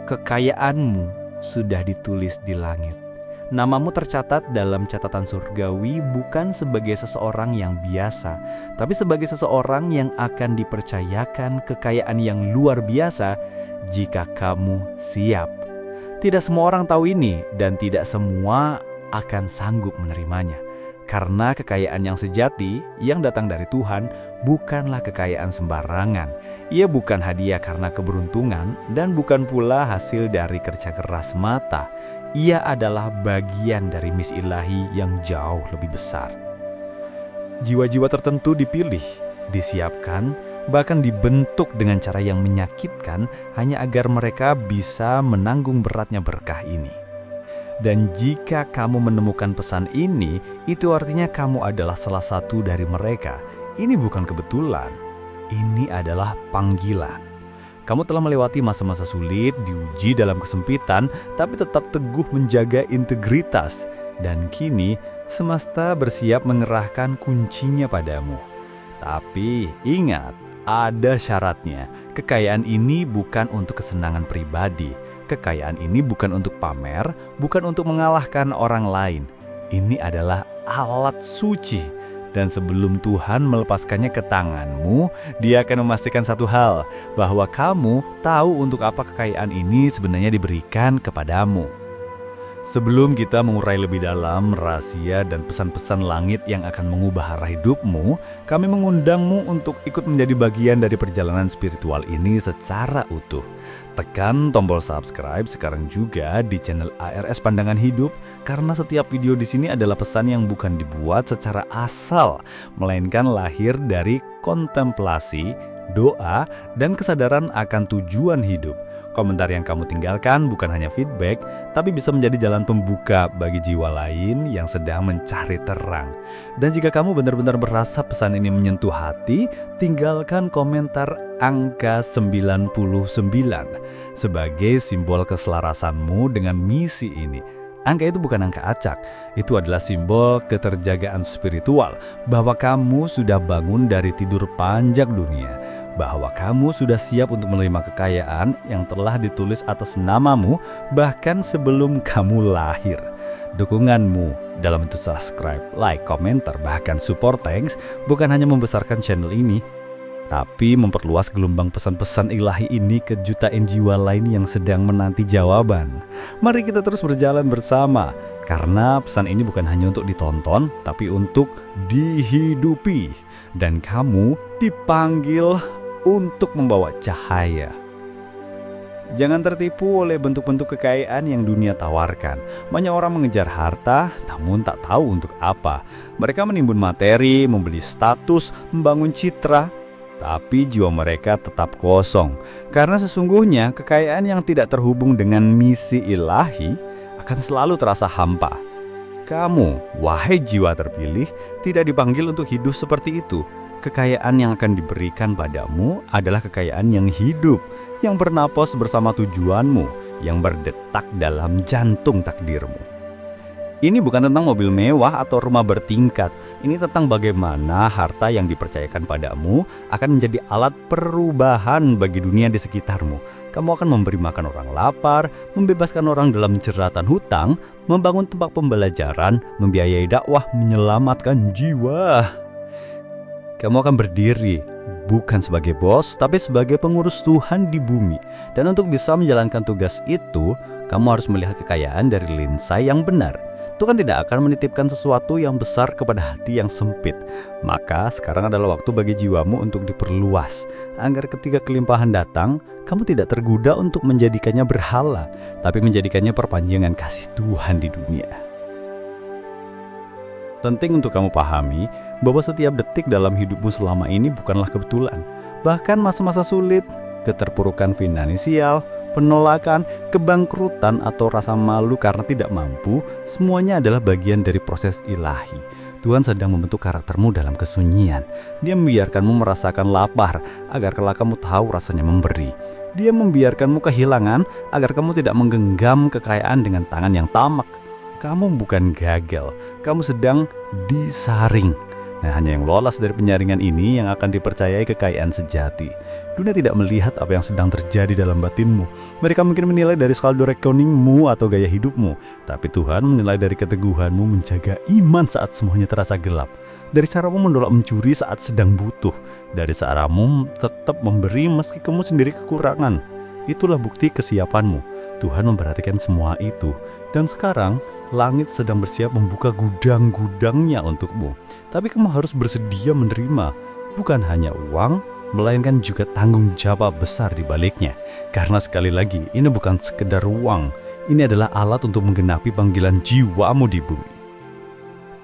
Kekayaanmu sudah ditulis di langit. Namamu tercatat dalam catatan surgawi bukan sebagai seseorang yang biasa, tapi sebagai seseorang yang akan dipercayakan kekayaan yang luar biasa jika kamu siap. Tidak semua orang tahu ini dan tidak semua akan sanggup menerimanya. Karena kekayaan yang sejati yang datang dari Tuhan bukanlah kekayaan sembarangan. Ia bukan hadiah karena keberuntungan dan bukan pula hasil dari kerja keras mata. Ia adalah bagian dari misi ilahi yang jauh lebih besar. Jiwa-jiwa tertentu dipilih, disiapkan, bahkan dibentuk dengan cara yang menyakitkan hanya agar mereka bisa menanggung beratnya berkah ini. Dan jika kamu menemukan pesan ini, itu artinya kamu adalah salah satu dari mereka. Ini bukan kebetulan, ini adalah panggilan. Kamu telah melewati masa-masa sulit, diuji dalam kesempitan, tapi tetap teguh menjaga integritas. Dan kini, semesta bersiap mengerahkan kuncinya padamu. Tapi ingat, ada syaratnya. Kekayaan ini bukan untuk kesenangan pribadi. Kekayaan ini bukan untuk pamer, bukan untuk mengalahkan orang lain. Ini adalah alat suci. Dan sebelum Tuhan melepaskannya ke tanganmu, Dia akan memastikan satu hal, bahwa kamu tahu untuk apa kekayaan ini sebenarnya diberikan kepadamu. Sebelum kita mengurai lebih dalam rahasia dan pesan-pesan langit yang akan mengubah arah hidupmu, kami mengundangmu untuk ikut menjadi bagian dari perjalanan spiritual ini secara utuh. Tekan tombol subscribe sekarang juga di channel ARS Pandangan Hidup, karena setiap video di sini adalah pesan yang bukan dibuat secara asal, melainkan lahir dari kontemplasi, doa, dan kesadaran akan tujuan hidup. Komentar yang kamu tinggalkan bukan hanya feedback, tapi bisa menjadi jalan pembuka bagi jiwa lain yang sedang mencari terang. Dan jika kamu benar-benar merasa pesan ini menyentuh hati, tinggalkan komentar angka 99 sebagai simbol keselarasanmu dengan misi ini. Angka itu bukan angka acak, itu adalah simbol keterjagaan spiritual, bahwa kamu sudah bangun dari tidur panjang dunia, bahwa kamu sudah siap untuk menerima kekayaan yang telah ditulis atas namamu bahkan sebelum kamu lahir. Dukunganmu dalam bentuk subscribe, like, komentar, bahkan support thanks bukan hanya membesarkan channel ini, tapi memperluas gelombang pesan-pesan ilahi ini ke jutaan jiwa lain yang sedang menanti jawaban. Mari kita terus berjalan bersama, karena pesan ini bukan hanya untuk ditonton, tapi untuk dihidupi. Dan kamu dipanggil untuk membawa cahaya. Jangan tertipu oleh bentuk-bentuk kekayaan yang dunia tawarkan. Banyak orang mengejar harta, namun tak tahu untuk apa. Mereka menimbun materi, membeli status, membangun citra, tapi jiwa mereka tetap kosong. Karena sesungguhnya kekayaan yang tidak terhubung dengan misi ilahi akan selalu terasa hampa. Kamu, wahai jiwa terpilih, tidak dipanggil untuk hidup seperti itu. Kekayaan yang akan diberikan padamu adalah kekayaan yang hidup, yang bernapas bersama tujuanmu, yang berdetak dalam jantung takdirmu. Ini bukan tentang mobil mewah atau rumah bertingkat. Ini tentang bagaimana harta yang dipercayakan padamu akan menjadi alat perubahan bagi dunia di sekitarmu. Kamu akan memberi makan orang lapar, membebaskan orang dalam jeratan hutang, membangun tempat pembelajaran, membiayai dakwah, menyelamatkan jiwa. Kamu akan berdiri bukan sebagai bos, tapi sebagai pengurus Tuhan di bumi. Dan untuk bisa menjalankan tugas itu, kamu harus melihat kekayaan dari lensa yang benar. Tuhan tidak akan menitipkan sesuatu yang besar kepada hati yang sempit. Maka sekarang adalah waktu bagi jiwamu untuk diperluas, agar ketika kelimpahan datang, kamu tidak tergoda untuk menjadikannya berhala, tapi menjadikannya perpanjangan kasih Tuhan di dunia. Penting untuk kamu pahami bahwa setiap detik dalam hidupmu selama ini bukanlah kebetulan. Bahkan masa-masa sulit, keterpurukan finansial, penolakan, kebangkrutan, atau rasa malu karena tidak mampu, semuanya adalah bagian dari proses ilahi. Tuhan sedang membentuk karaktermu dalam kesunyian. Dia membiarkanmu merasakan lapar agar kelak kamu tahu rasanya memberi. Dia membiarkanmu kehilangan agar kamu tidak menggenggam kekayaan dengan tangan yang tamak. Kamu bukan gagal, kamu sedang disaring. Nah, hanya yang lolos dari penyaringan ini yang akan dipercayai kekayaan sejati. Dunia tidak melihat apa yang sedang terjadi dalam batinmu. Mereka mungkin menilai dari saldo rekeningmu atau gaya hidupmu, tapi Tuhan menilai dari keteguhanmu menjaga iman saat semuanya terasa gelap. Dari caramu menolak mencuri saat sedang butuh. Dari caramu tetap memberi meski kamu sendiri kekurangan. Itulah bukti kesiapanmu. Tuhan memperhatikan semua itu. Dan sekarang, langit sedang bersiap membuka gudang-gudangnya untukmu. Tapi kamu harus bersedia menerima. Bukan hanya uang, melainkan juga tanggung jawab besar di baliknya. Karena sekali lagi, ini bukan sekedar uang. Ini adalah alat untuk menggenapi panggilan jiwamu di bumi.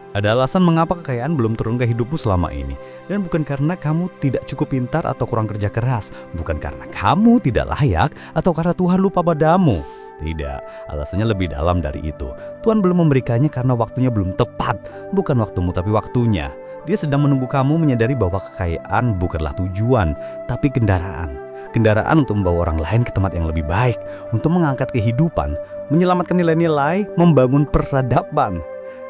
Ada alasan mengapa kekayaan belum turun ke hidupmu selama ini. Dan bukan karena kamu tidak cukup pintar atau kurang kerja keras. Bukan karena kamu tidak layak atau karena Tuhan lupa padamu. Tidak, alasannya lebih dalam dari itu. Tuhan belum memberikannya karena waktunya belum tepat. Bukan waktumu tapi waktunya. Dia sedang menunggu kamu menyadari bahwa kekayaan bukanlah tujuan, tapi kendaraan. Kendaraan untuk membawa orang lain ke tempat yang lebih baik. Untuk mengangkat kehidupan, menyelamatkan nilai-nilai, membangun peradaban.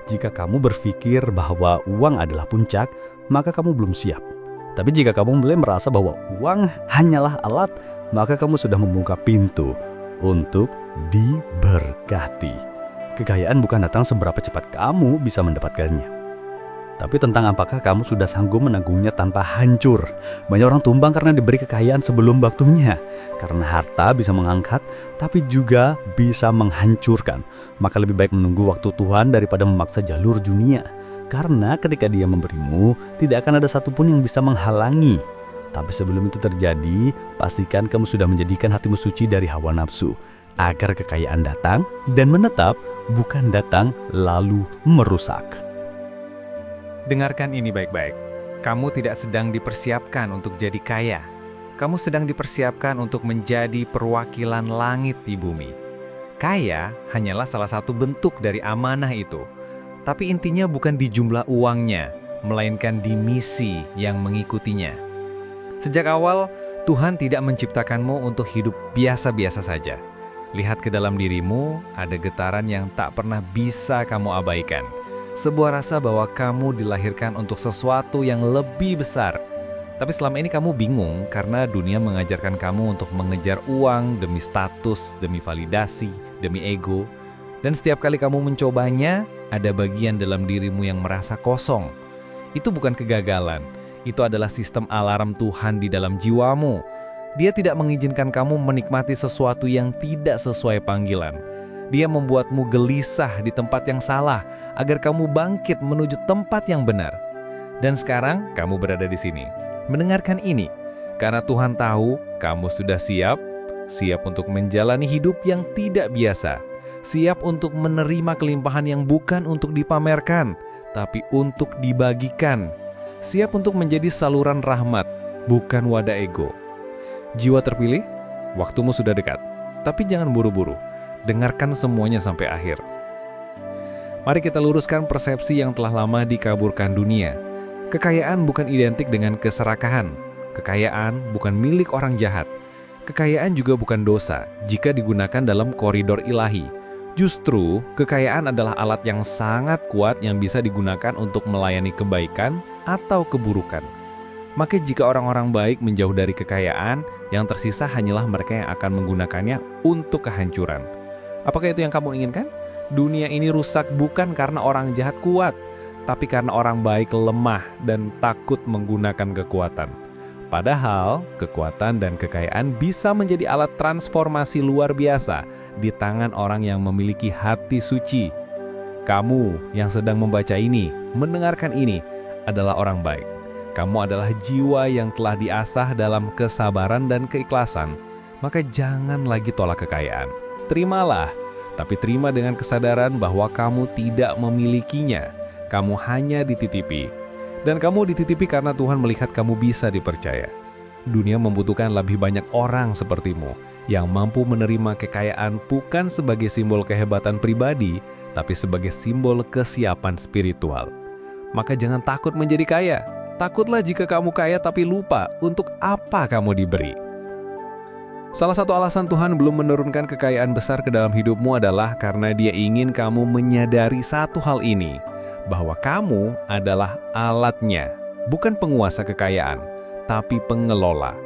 Jika kamu berpikir bahwa uang adalah puncak, maka kamu belum siap. Tapi jika kamu mulai merasa bahwa uang hanyalah alat, maka kamu sudah membuka pintu untuk diberkati. Kekayaan bukan datang seberapa cepat kamu bisa mendapatkannya, tapi tentang apakah kamu sudah sanggup menanggungnya tanpa hancur. Banyak orang tumbang karena diberi kekayaan sebelum waktunya. Karena harta bisa mengangkat, tapi juga bisa menghancurkan. Maka lebih baik menunggu waktu Tuhan daripada memaksa jalur dunia. Karena ketika Dia memberimu, tidak akan ada satupun yang bisa menghalangi. Tapi sebelum itu terjadi, pastikan kamu sudah menjadikan hatimu suci dari hawa nafsu. Agar kekayaan datang dan menetap, bukan datang lalu merusak. Dengarkan ini baik-baik. Kamu tidak sedang dipersiapkan untuk jadi kaya. Kamu sedang dipersiapkan untuk menjadi perwakilan langit di bumi. Kaya hanyalah salah satu bentuk dari amanah itu. Tapi intinya bukan di jumlah uangnya, melainkan di misi yang mengikutinya. Sejak awal, Tuhan tidak menciptakanmu untuk hidup biasa-biasa saja. Lihat ke dalam dirimu, ada getaran yang tak pernah bisa kamu abaikan. Sebuah rasa bahwa kamu dilahirkan untuk sesuatu yang lebih besar. Tapi selama ini kamu bingung karena dunia mengajarkan kamu untuk mengejar uang demi status, demi validasi, demi ego. Dan setiap kali kamu mencobanya, ada bagian dalam dirimu yang merasa kosong. Itu bukan kegagalan, itu adalah sistem alarm Tuhan di dalam jiwamu. Dia tidak mengizinkan kamu menikmati sesuatu yang tidak sesuai panggilan. Dia membuatmu gelisah di tempat yang salah, agar kamu bangkit menuju tempat yang benar. Dan sekarang kamu berada di sini, mendengarkan ini, karena Tuhan tahu kamu sudah siap untuk menjalani hidup yang tidak biasa, siap untuk menerima kelimpahan yang bukan untuk dipamerkan, tapi untuk dibagikan, siap untuk menjadi saluran rahmat, bukan wadah ego. Jiwa terpilih, waktumu sudah dekat, tapi jangan buru-buru. Dengarkan semuanya sampai akhir. Mari kita luruskan persepsi yang telah lama dikaburkan dunia. Kekayaan bukan identik dengan keserakahan. Kekayaan bukan milik orang jahat. Kekayaan juga bukan dosa jika digunakan dalam koridor ilahi. Justru, kekayaan adalah alat yang sangat kuat yang bisa digunakan untuk melayani kebaikan atau keburukan. Maka jika orang-orang baik menjauh dari kekayaan, yang tersisa hanyalah mereka yang akan menggunakannya untuk kehancuran. Apakah itu yang kamu inginkan? Dunia ini rusak bukan karena orang jahat kuat, tapi karena orang baik lemah dan takut menggunakan kekuatan. Padahal, kekuatan dan kekayaan bisa menjadi alat transformasi luar biasa di tangan orang yang memiliki hati suci. Kamu yang sedang membaca ini, mendengarkan ini, adalah orang baik. Kamu adalah jiwa yang telah diasah dalam kesabaran dan keikhlasan. Maka jangan lagi tolak kekayaan. Terimalah, tapi terima dengan kesadaran bahwa kamu tidak memilikinya. Kamu hanya dititipi. Dan kamu dititipi karena Tuhan melihat kamu bisa dipercaya. Dunia membutuhkan lebih banyak orang sepertimu yang mampu menerima kekayaan bukan sebagai simbol kehebatan pribadi, tapi sebagai simbol kesiapan spiritual. Maka jangan takut menjadi kaya. Takutlah jika kamu kaya tapi lupa untuk apa kamu diberi. Salah satu alasan Tuhan belum menurunkan kekayaan besar ke dalam hidupmu adalah karena Dia ingin kamu menyadari satu hal ini, bahwa kamu adalah alatnya, bukan penguasa kekayaan, tapi pengelola.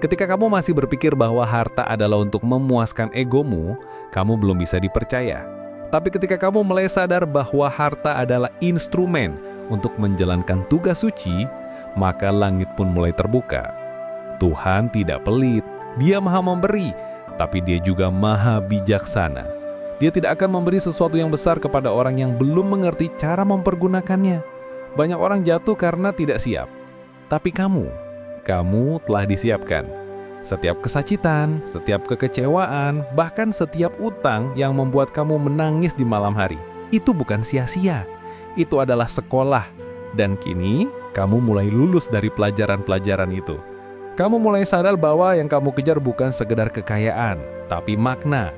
Ketika kamu masih berpikir bahwa harta adalah untuk memuaskan egomu, kamu belum bisa dipercaya. Tapi ketika kamu mulai sadar bahwa harta adalah instrumen untuk menjalankan tugas suci, maka langit pun mulai terbuka. Tuhan tidak pelit, Dia maha memberi, tapi Dia juga maha bijaksana. Dia tidak akan memberi sesuatu yang besar kepada orang yang belum mengerti cara mempergunakannya. Banyak orang jatuh karena tidak siap. Tapi kamu telah disiapkan. Setiap kesakitan, setiap kekecewaan, bahkan setiap utang yang membuat kamu menangis di malam hari, itu bukan sia-sia. Itu adalah sekolah. Dan kini, kamu mulai lulus dari pelajaran-pelajaran itu. Kamu mulai sadar bahwa yang kamu kejar bukan sekedar kekayaan, tapi makna.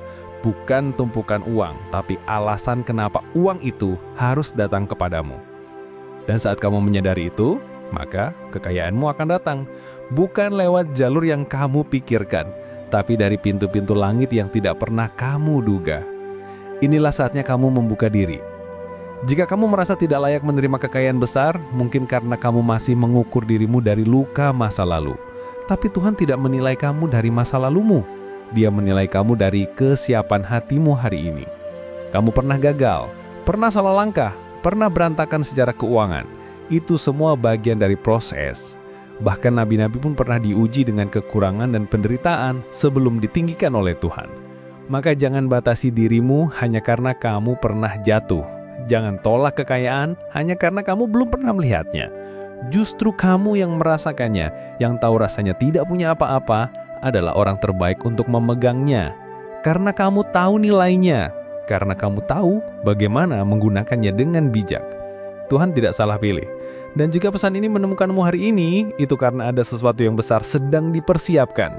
Bukan tumpukan uang, tapi alasan kenapa uang itu harus datang kepadamu. Dan saat kamu menyadari itu, maka kekayaanmu akan datang. Bukan lewat jalur yang kamu pikirkan, tapi dari pintu-pintu langit yang tidak pernah kamu duga. Inilah saatnya kamu membuka diri. Jika kamu merasa tidak layak menerima kekayaan besar, mungkin karena kamu masih mengukur dirimu dari luka masa lalu. Tapi Tuhan tidak menilai kamu dari masa lalumu. Dia menilai kamu dari kesiapan hatimu hari ini. Kamu pernah gagal, pernah salah langkah, pernah berantakan secara keuangan. Itu semua bagian dari proses. Bahkan nabi-nabi pun pernah diuji dengan kekurangan dan penderitaan sebelum ditinggikan oleh Tuhan. Maka jangan batasi dirimu hanya karena kamu pernah jatuh. Jangan tolak kekayaan hanya karena kamu belum pernah melihatnya. Justru kamu yang merasakannya, yang tahu rasanya tidak punya apa-apa, adalah orang terbaik untuk memegangnya. Karena kamu tahu nilainya, karena kamu tahu bagaimana menggunakannya dengan bijak. Tuhan tidak salah pilih. Dan jika pesan ini menemukanmu hari ini, itu karena ada sesuatu yang besar sedang dipersiapkan.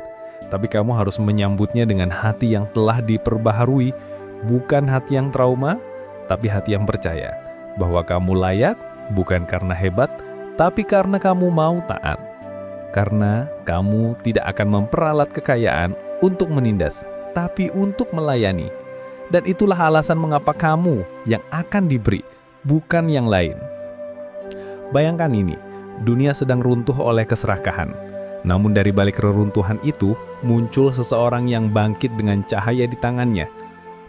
Tapi kamu harus menyambutnya dengan hati yang telah diperbaharui, bukan hati yang trauma, tapi hati yang percaya bahwa kamu layak, bukan karena hebat, tapi karena kamu mau taat. Karena kamu tidak akan memperalat kekayaan untuk menindas, tapi untuk melayani. Dan itulah alasan mengapa kamu yang akan diberi, bukan yang lain. Bayangkan ini, dunia sedang runtuh oleh keserakahan. Namun dari balik reruntuhan itu, muncul seseorang yang bangkit dengan cahaya di tangannya.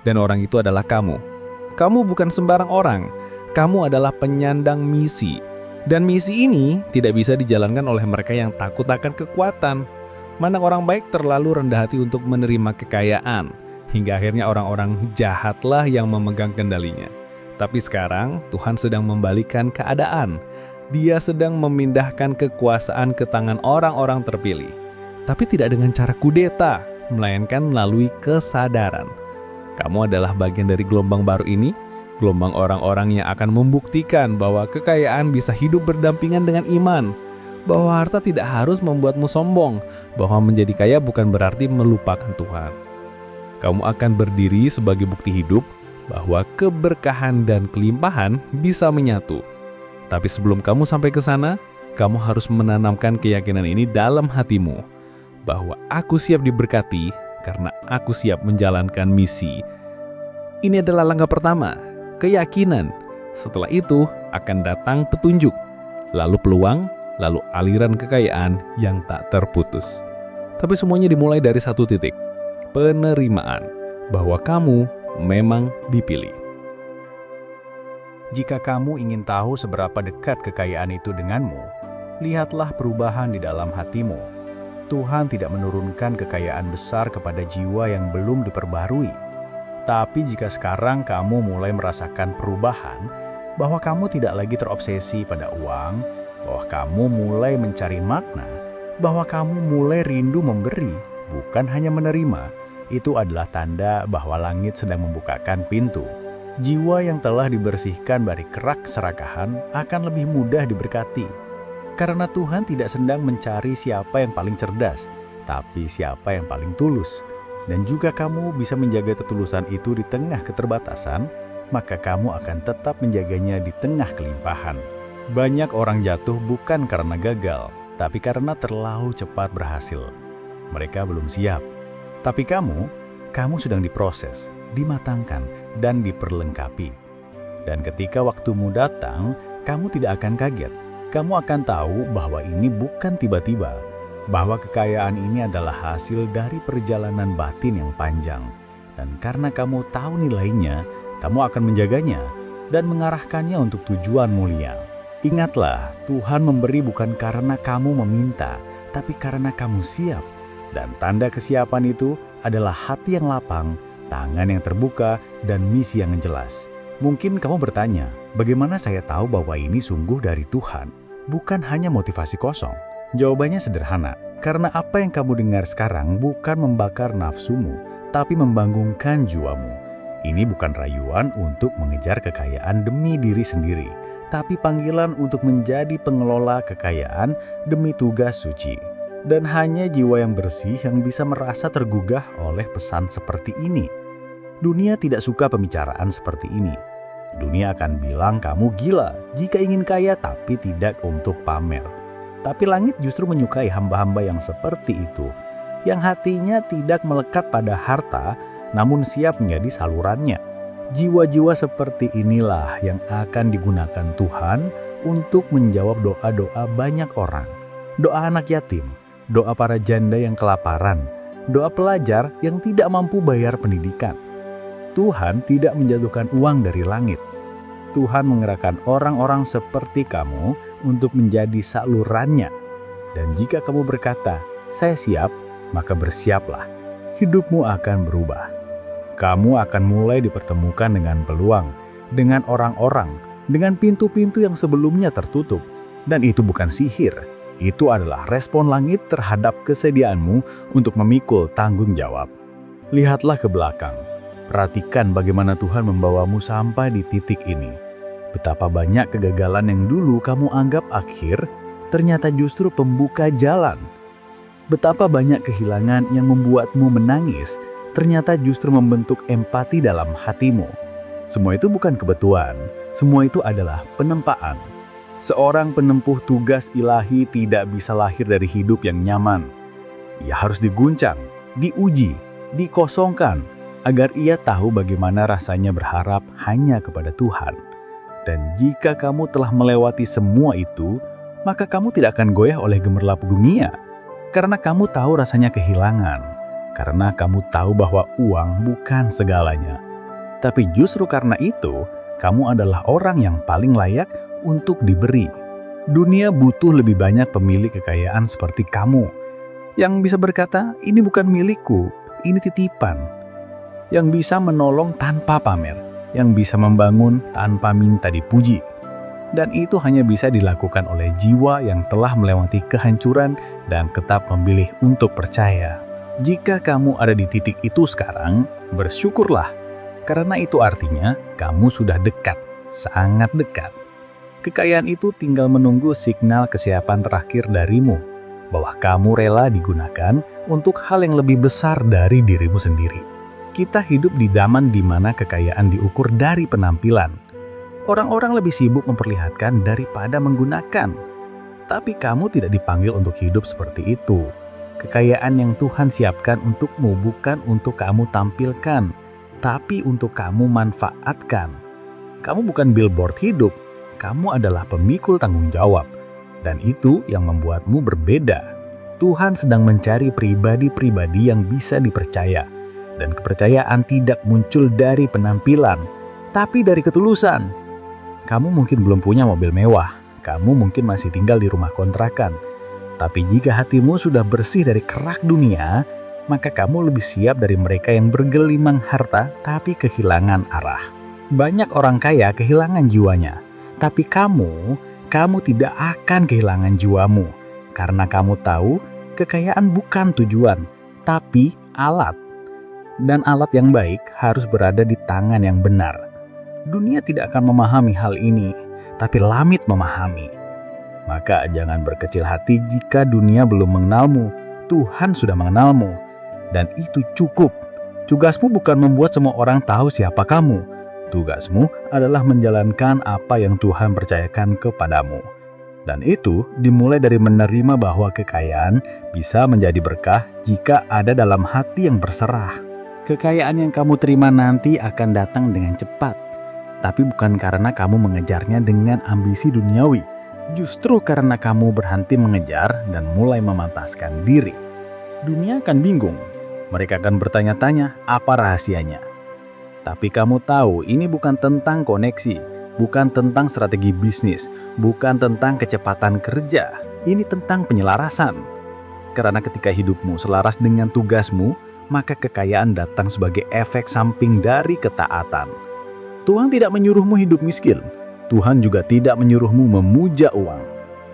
Dan orang itu adalah kamu. Kamu bukan sembarang orang, kamu adalah penyandang misi. Dan misi ini tidak bisa dijalankan oleh mereka yang takut akan kekuatan. Mana orang baik terlalu rendah hati untuk menerima kekayaan, hingga akhirnya orang-orang jahatlah yang memegang kendalinya. Tapi sekarang Tuhan sedang membalikkan keadaan. Dia sedang memindahkan kekuasaan ke tangan orang-orang terpilih. Tapi tidak dengan cara kudeta, melainkan melalui kesadaran. Kamu adalah bagian dari gelombang baru ini, gelombang orang-orang yang akan membuktikan bahwa kekayaan bisa hidup berdampingan dengan iman, bahwa harta tidak harus membuatmu sombong, bahwa menjadi kaya bukan berarti melupakan Tuhan. Kamu akan berdiri sebagai bukti hidup bahwa keberkahan dan kelimpahan bisa menyatu. Tapi sebelum kamu sampai ke sana, kamu harus menanamkan keyakinan ini dalam hatimu, bahwa aku siap diberkati karena aku siap menjalankan misi. Ini adalah langkah pertama, keyakinan. Setelah itu akan datang petunjuk, lalu peluang, lalu aliran kekayaan yang tak terputus. Tapi semuanya dimulai dari satu titik, penerimaan bahwa kamu memang dipilih. Jika kamu ingin tahu seberapa dekat kekayaan itu denganmu, lihatlah perubahan di dalam hatimu. Tuhan tidak menurunkan kekayaan besar kepada jiwa yang belum diperbarui. Tapi jika sekarang kamu mulai merasakan perubahan, bahwa kamu tidak lagi terobsesi pada uang, bahwa kamu mulai mencari makna, bahwa kamu mulai rindu memberi, bukan hanya menerima, itu adalah tanda bahwa langit sedang membukakan pintu. Jiwa yang telah dibersihkan dari kerak keserakahan akan lebih mudah diberkati. Karena Tuhan tidak sedang mencari siapa yang paling cerdas, tapi siapa yang paling tulus. Dan juga kamu bisa menjaga ketulusan itu di tengah keterbatasan, maka kamu akan tetap menjaganya di tengah kelimpahan. Banyak orang jatuh bukan karena gagal, tapi karena terlalu cepat berhasil. Mereka belum siap. Tapi kamu sedang diproses, dimatangkan, dan diperlengkapi. Dan ketika waktumu datang, kamu tidak akan kaget. Kamu akan tahu bahwa ini bukan tiba-tiba, bahwa kekayaan ini adalah hasil dari perjalanan batin yang panjang. Dan karena kamu tahu nilainya, kamu akan menjaganya dan mengarahkannya untuk tujuan mulia. Ingatlah, Tuhan memberi bukan karena kamu meminta, tapi karena kamu siap. Dan tanda kesiapan itu adalah hati yang lapang, tangan yang terbuka, dan misi yang jelas. Mungkin kamu bertanya, bagaimana saya tahu bahwa ini sungguh dari Tuhan? Bukan hanya motivasi kosong. Jawabannya sederhana, karena apa yang kamu dengar sekarang bukan membakar nafsumu, tapi membangunkan jiwamu. Ini bukan rayuan untuk mengejar kekayaan demi diri sendiri, tapi panggilan untuk menjadi pengelola kekayaan demi tugas suci. Dan hanya jiwa yang bersih yang bisa merasa tergugah oleh pesan seperti ini. Dunia tidak suka pembicaraan seperti ini. Dunia akan bilang kamu gila jika ingin kaya tapi tidak untuk pamer. Tapi langit justru menyukai hamba-hamba yang seperti itu, yang hatinya tidak melekat pada harta, namun siap menjadi salurannya. Jiwa-jiwa seperti inilah yang akan digunakan Tuhan untuk menjawab doa-doa banyak orang. Doa anak yatim, doa para janda yang kelaparan, doa pelajar yang tidak mampu bayar pendidikan. Tuhan tidak menjatuhkan uang dari langit. Tuhan mengerahkan orang-orang seperti kamu untuk menjadi salurannya. Dan jika kamu berkata, "Saya siap," maka bersiaplah. Hidupmu akan berubah. Kamu akan mulai dipertemukan dengan peluang, dengan orang-orang, dengan pintu-pintu yang sebelumnya tertutup. Dan itu bukan sihir. Itu adalah respon langit terhadap kesediaanmu untuk memikul tanggung jawab. Lihatlah ke belakang. Perhatikan bagaimana Tuhan membawamu sampai di titik ini. Betapa banyak kegagalan yang dulu kamu anggap akhir, ternyata justru pembuka jalan. Betapa banyak kehilangan yang membuatmu menangis, ternyata justru membentuk empati dalam hatimu. Semua itu bukan kebetulan, semua itu adalah penempaan. Seorang penempuh tugas ilahi tidak bisa lahir dari hidup yang nyaman. Ia harus diguncang, diuji, dikosongkan, agar ia tahu bagaimana rasanya berharap hanya kepada Tuhan. Dan jika kamu telah melewati semua itu, maka kamu tidak akan goyah oleh gemerlap dunia. Karena kamu tahu rasanya kehilangan. Karena kamu tahu bahwa uang bukan segalanya. Tapi justru karena itu, kamu adalah orang yang paling layak untuk diberi. Dunia butuh lebih banyak pemilik kekayaan seperti kamu. Yang bisa berkata, ini bukan milikku, ini titipan. Yang bisa menolong tanpa pamer, yang bisa membangun tanpa minta dipuji. Dan itu hanya bisa dilakukan oleh jiwa yang telah melewati kehancuran dan tetap memilih untuk percaya. Jika kamu ada di titik itu sekarang, bersyukurlah. Karena itu artinya kamu sudah dekat, sangat dekat. Kekayaan itu tinggal menunggu signal kesiapan terakhir darimu, bahwa kamu rela digunakan untuk hal yang lebih besar dari dirimu sendiri. Kita hidup di zaman di mana kekayaan diukur dari penampilan. Orang-orang lebih sibuk memperlihatkan daripada menggunakan. Tapi kamu tidak dipanggil untuk hidup seperti itu. Kekayaan yang Tuhan siapkan untukmu bukan untuk kamu tampilkan, tapi untuk kamu manfaatkan. Kamu bukan billboard hidup, kamu adalah pemikul tanggung jawab. Dan itu yang membuatmu berbeda. Tuhan sedang mencari pribadi-pribadi yang bisa dipercaya. Dan kepercayaan tidak muncul dari penampilan, tapi dari ketulusan. Kamu mungkin belum punya mobil mewah, kamu mungkin masih tinggal di rumah kontrakan. Tapi jika hatimu sudah bersih dari kerak dunia, maka kamu lebih siap dari mereka yang bergelimang harta tapi kehilangan arah. Banyak orang kaya kehilangan jiwanya, tapi kamu tidak akan kehilangan jiwamu. Karena kamu tahu kekayaan bukan tujuan, tapi alat. Dan alat yang baik harus berada di tangan yang benar. Dunia tidak akan memahami hal ini, tapi langit memahami. Maka jangan berkecil hati jika dunia belum mengenalmu. Tuhan sudah mengenalmu. Dan itu cukup. Tugasmu bukan membuat semua orang tahu siapa kamu. Tugasmu adalah menjalankan apa yang Tuhan percayakan kepadamu. Dan itu dimulai dari menerima bahwa kekayaan bisa menjadi berkah jika ada dalam hati yang berserah. Kekayaan yang kamu terima nanti akan datang dengan cepat. tapi bukan karena kamu mengejarnya dengan ambisi duniawi. Justru karena kamu berhenti mengejar dan mulai memantaskan diri. Dunia akan bingung. Mereka akan bertanya-tanya apa rahasianya. Tapi kamu tahu ini bukan tentang koneksi, bukan tentang strategi bisnis, bukan tentang kecepatan kerja. Ini tentang penyelarasan. Karena ketika hidupmu selaras dengan tugasmu, maka kekayaan datang sebagai efek samping dari ketaatan. Tuhan tidak menyuruhmu hidup miskin. Tuhan juga tidak menyuruhmu memuja uang.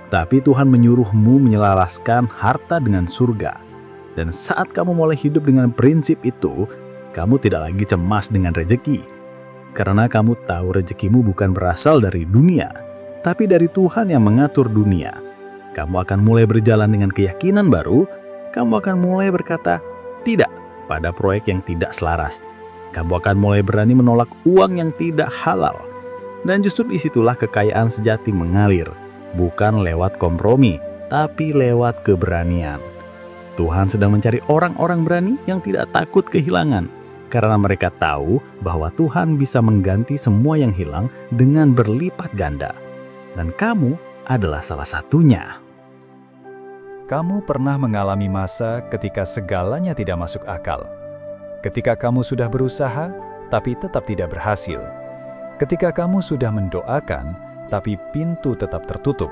Tapi Tuhan menyuruhmu menyelaraskan harta dengan surga. Dan saat kamu mulai hidup dengan prinsip itu, kamu tidak lagi cemas dengan rejeki. Karena kamu tahu rejekimu bukan berasal dari dunia, tapi dari Tuhan yang mengatur dunia. Kamu akan mulai berjalan dengan keyakinan baru. Kamu akan mulai berkata, tidak pada proyek yang tidak selaras. Kamu akan mulai berani menolak uang yang tidak halal. Dan justru disitulah kekayaan sejati mengalir. Bukan lewat kompromi, tapi lewat keberanian. Tuhan sedang mencari orang-orang berani yang tidak takut kehilangan. Karena mereka tahu bahwa Tuhan bisa mengganti semua yang hilang dengan berlipat ganda. Dan kamu adalah salah satunya. Kamu pernah mengalami masa ketika segalanya tidak masuk akal. Ketika kamu sudah berusaha, tapi tetap tidak berhasil. Ketika kamu sudah mendoakan, tapi pintu tetap tertutup.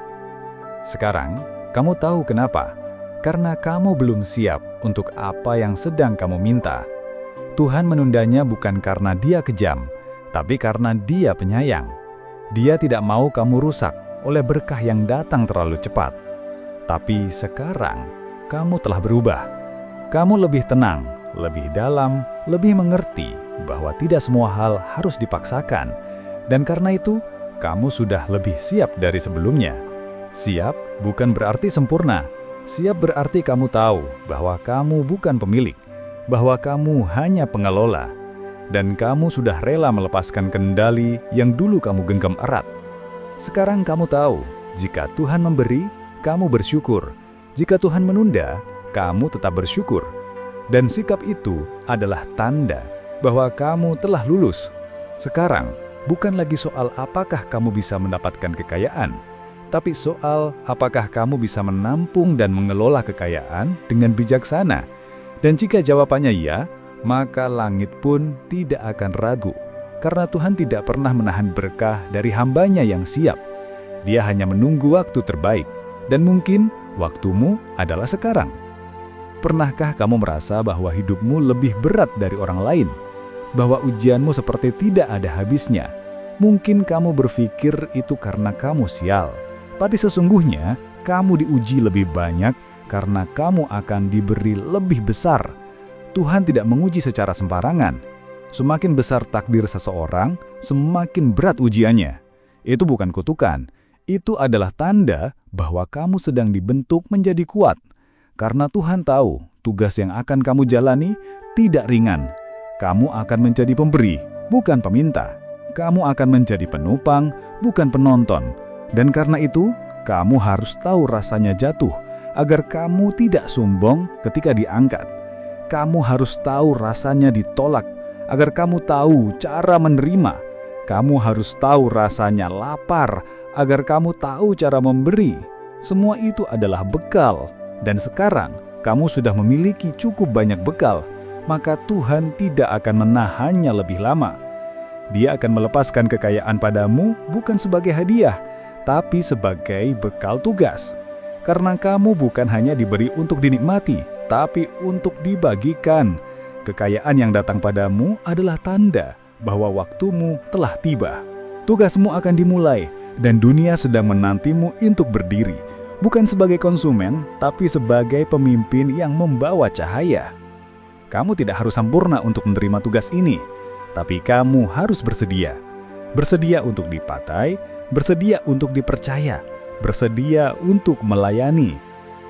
Sekarang, kamu tahu kenapa? Karena kamu belum siap untuk apa yang sedang kamu minta. Tuhan menundanya bukan karena Dia kejam, tapi karena Dia penyayang. Dia tidak mau kamu rusak oleh berkah yang datang terlalu cepat. Tapi sekarang, kamu telah berubah. Kamu lebih tenang, lebih dalam, lebih mengerti bahwa tidak semua hal harus dipaksakan. Dan karena itu, kamu sudah lebih siap dari sebelumnya. Siap bukan berarti sempurna. Siap berarti kamu tahu bahwa kamu bukan pemilik, bahwa kamu hanya pengelola. Dan kamu sudah rela melepaskan kendali yang dulu kamu genggam erat. Sekarang kamu tahu, jika Tuhan memberi, kamu bersyukur. Jika Tuhan menunda, kamu tetap bersyukur. Dan sikap itu adalah tanda bahwa kamu telah lulus. Sekarang, bukan lagi soal apakah kamu bisa mendapatkan kekayaan, tapi soal apakah kamu bisa menampung dan mengelola kekayaan dengan bijaksana. Dan jika jawabannya iya, maka langit pun tidak akan ragu, karena Tuhan tidak pernah menahan berkah dari hambanya yang siap. Dia hanya menunggu waktu terbaik, dan mungkin waktumu adalah sekarang. Pernahkah kamu merasa bahwa hidupmu lebih berat dari orang lain? Bahwa ujianmu seperti tidak ada habisnya? Mungkin kamu berpikir itu karena kamu sial, tapi sesungguhnya kamu diuji lebih banyak karena kamu akan diberi lebih besar. Tuhan tidak menguji secara sembarangan. Semakin besar takdir seseorang, semakin berat ujiannya. Itu bukan kutukan, itu adalah tanda bahwa kamu sedang dibentuk menjadi kuat. Karena Tuhan tahu tugas yang akan kamu jalani tidak ringan. Kamu akan menjadi pemberi, bukan peminta. Kamu akan menjadi penopang, bukan penonton. Dan karena itu, kamu harus tahu rasanya jatuh, agar kamu tidak sombong ketika diangkat. Kamu harus tahu rasanya ditolak, agar kamu tahu cara menerima. Kamu harus tahu rasanya lapar, agar kamu tahu cara memberi. Semua itu adalah bekal. Dan sekarang, kamu sudah memiliki cukup banyak bekal, maka Tuhan tidak akan menahannya lebih lama. Dia akan melepaskan kekayaan padamu bukan sebagai hadiah, tapi sebagai bekal tugas. Karena kamu bukan hanya diberi untuk dinikmati, tapi untuk dibagikan. Kekayaan yang datang padamu adalah tanda bahwa waktumu telah tiba. Tugasmu akan dimulai, dan dunia sedang menantimu untuk berdiri. Bukan sebagai konsumen, tapi sebagai pemimpin yang membawa cahaya. Kamu tidak harus sempurna untuk menerima tugas ini, tapi kamu harus bersedia. Bersedia untuk dipakai, bersedia untuk dipercaya, bersedia untuk melayani.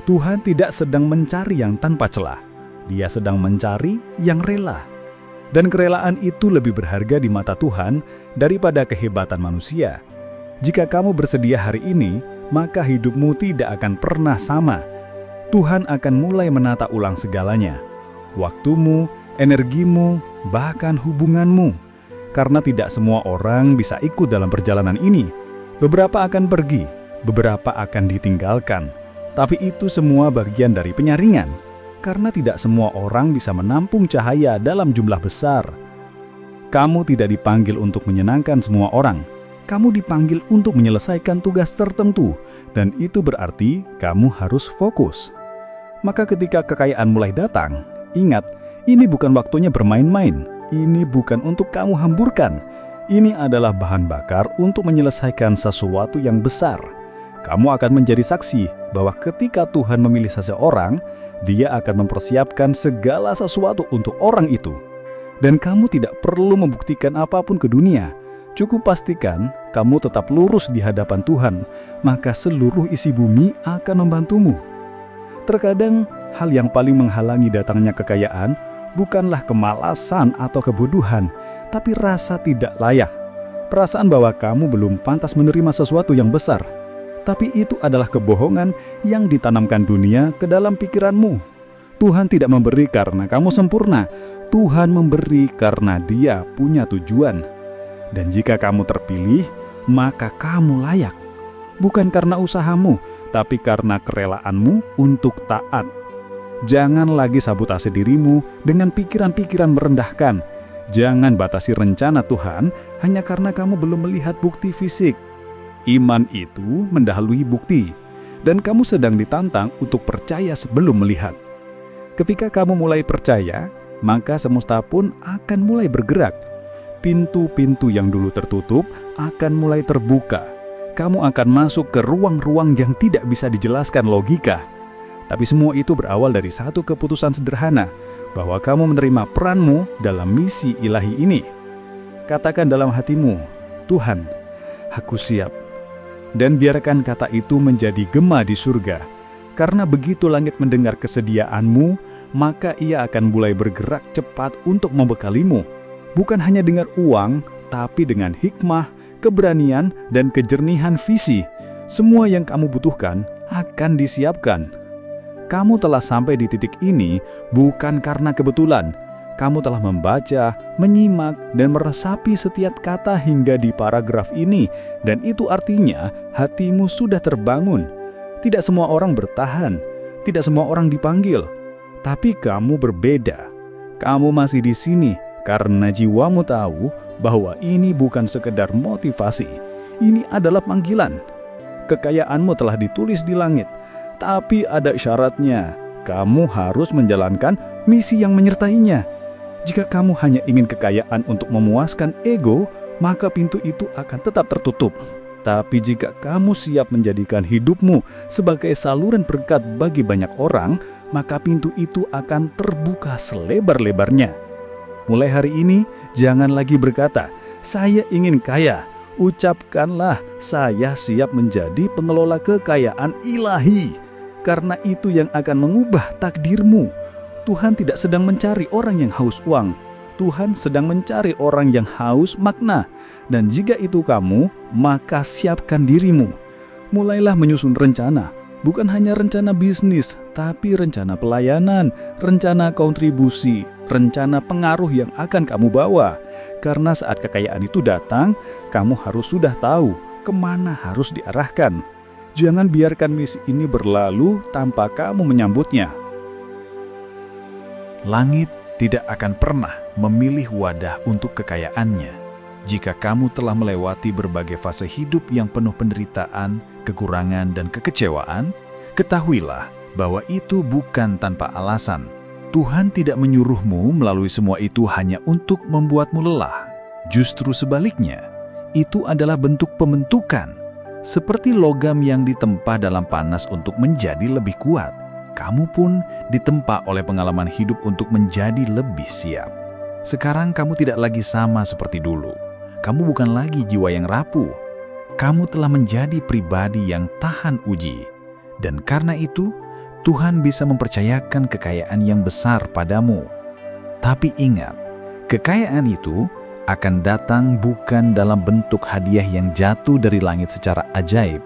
Tuhan tidak sedang mencari yang tanpa celah. Dia sedang mencari yang rela. Dan kerelaan itu lebih berharga di mata Tuhan daripada kehebatan manusia. Jika kamu bersedia hari ini, maka hidupmu tidak akan pernah sama. Tuhan akan mulai menata ulang segalanya. Waktumu, energimu, bahkan hubunganmu. karena tidak semua orang bisa ikut dalam perjalanan ini. Beberapa akan pergi, beberapa akan ditinggalkan. Tapi itu semua bagian dari penyaringan, karena tidak semua orang bisa menampung cahaya dalam jumlah besar. Kamu tidak dipanggil untuk menyenangkan semua orang. Kamu dipanggil untuk menyelesaikan tugas tertentu, dan itu berarti kamu harus fokus. Maka ketika kekayaan mulai datang, ingat, ini bukan waktunya bermain-main. Ini bukan untuk kamu hamburkan. Ini adalah bahan bakar untuk menyelesaikan sesuatu yang besar. Kamu akan menjadi saksi bahwa ketika Tuhan memilih seseorang, Dia akan mempersiapkan segala sesuatu untuk orang itu. Dan kamu tidak perlu membuktikan apapun ke dunia. Cukup pastikan kamu tetap lurus di hadapan Tuhan, maka seluruh isi bumi akan membantumu. Terkadang, hal yang paling menghalangi datangnya kekayaan bukanlah kemalasan atau kebodohan, tapi rasa tidak layak. Perasaan bahwa kamu belum pantas menerima sesuatu yang besar. Tapi itu adalah kebohongan yang ditanamkan dunia ke dalam pikiranmu. Tuhan tidak memberi karena kamu sempurna. Tuhan memberi karena Dia punya tujuan. Dan jika kamu terpilih, maka kamu layak. Bukan karena usahamu, tapi karena kerelaanmu untuk taat. Jangan lagi sabotase dirimu dengan pikiran-pikiran merendahkan. Jangan batasi rencana Tuhan hanya karena kamu belum melihat bukti fisik. Iman itu mendahului bukti, dan kamu sedang ditantang untuk percaya sebelum melihat. Ketika kamu mulai percaya, maka semesta pun akan mulai bergerak. Pintu-pintu yang dulu tertutup akan mulai terbuka. Kamu akan masuk ke ruang-ruang yang tidak bisa dijelaskan logika. Tapi semua itu berawal dari satu keputusan sederhana, bahwa kamu menerima peranmu dalam misi ilahi ini. Katakan dalam hatimu, Tuhan, aku siap. Dan biarkan kata itu menjadi gema di surga. Karena begitu langit mendengar kesediaanmu, maka ia akan mulai bergerak cepat untuk membekalimu. Bukan hanya dengan uang, tapi dengan hikmah, keberanian, dan kejernihan visi. Semua yang kamu butuhkan akan disiapkan. Kamu telah sampai di titik ini bukan karena kebetulan. Kamu telah membaca, menyimak, dan meresapi setiap kata hingga di paragraf ini. Dan itu artinya hatimu sudah terbangun. Tidak semua orang bertahan, tidak semua orang dipanggil. Tapi kamu berbeda. Kamu masih di sini karena jiwamu tahu bahwa ini bukan sekedar motivasi. Ini adalah panggilan. Kekayaanmu telah ditulis di langit. Tapi ada syaratnya, kamu harus menjalankan misi yang menyertainya. Jika kamu hanya ingin kekayaan untuk memuaskan ego, maka pintu itu akan tetap tertutup. Tapi jika kamu siap menjadikan hidupmu sebagai saluran berkat bagi banyak orang, maka pintu itu akan terbuka selebar-lebarnya. Mulai hari ini, jangan lagi berkata, "Saya ingin kaya." Ucapkanlah, "Saya siap menjadi pengelola kekayaan ilahi." Karena itu yang akan mengubah takdirmu. Tuhan tidak sedang mencari orang yang haus uang. Tuhan sedang mencari orang yang haus makna. Dan jika itu kamu, maka siapkan dirimu. Mulailah menyusun rencana. Bukan hanya rencana bisnis, tapi rencana pelayanan, rencana kontribusi, rencana pengaruh yang akan kamu bawa. Karena saat kekayaan itu datang, kamu harus sudah tahu kemana harus diarahkan. Jangan biarkan misi ini berlalu tanpa kamu menyambutnya. Langit tidak akan pernah memilih wadah untuk kekayaannya. Jika kamu telah melewati berbagai fase hidup yang penuh penderitaan, kekurangan, dan kekecewaan, ketahuilah bahwa itu bukan tanpa alasan. Tuhan tidak menyuruhmu melalui semua itu hanya untuk membuatmu lelah. Justru sebaliknya, itu adalah bentuk pembentukan. Seperti logam yang ditempa dalam panas untuk menjadi lebih kuat, kamu pun ditempa oleh pengalaman hidup untuk menjadi lebih siap. Sekarang kamu tidak lagi sama seperti dulu. Kamu bukan lagi jiwa yang rapuh. Kamu telah menjadi pribadi yang tahan uji. Dan karena itu, Tuhan bisa mempercayakan kekayaan yang besar padamu. Tapi ingat, kekayaan itu akan datang bukan dalam bentuk hadiah yang jatuh dari langit secara ajaib.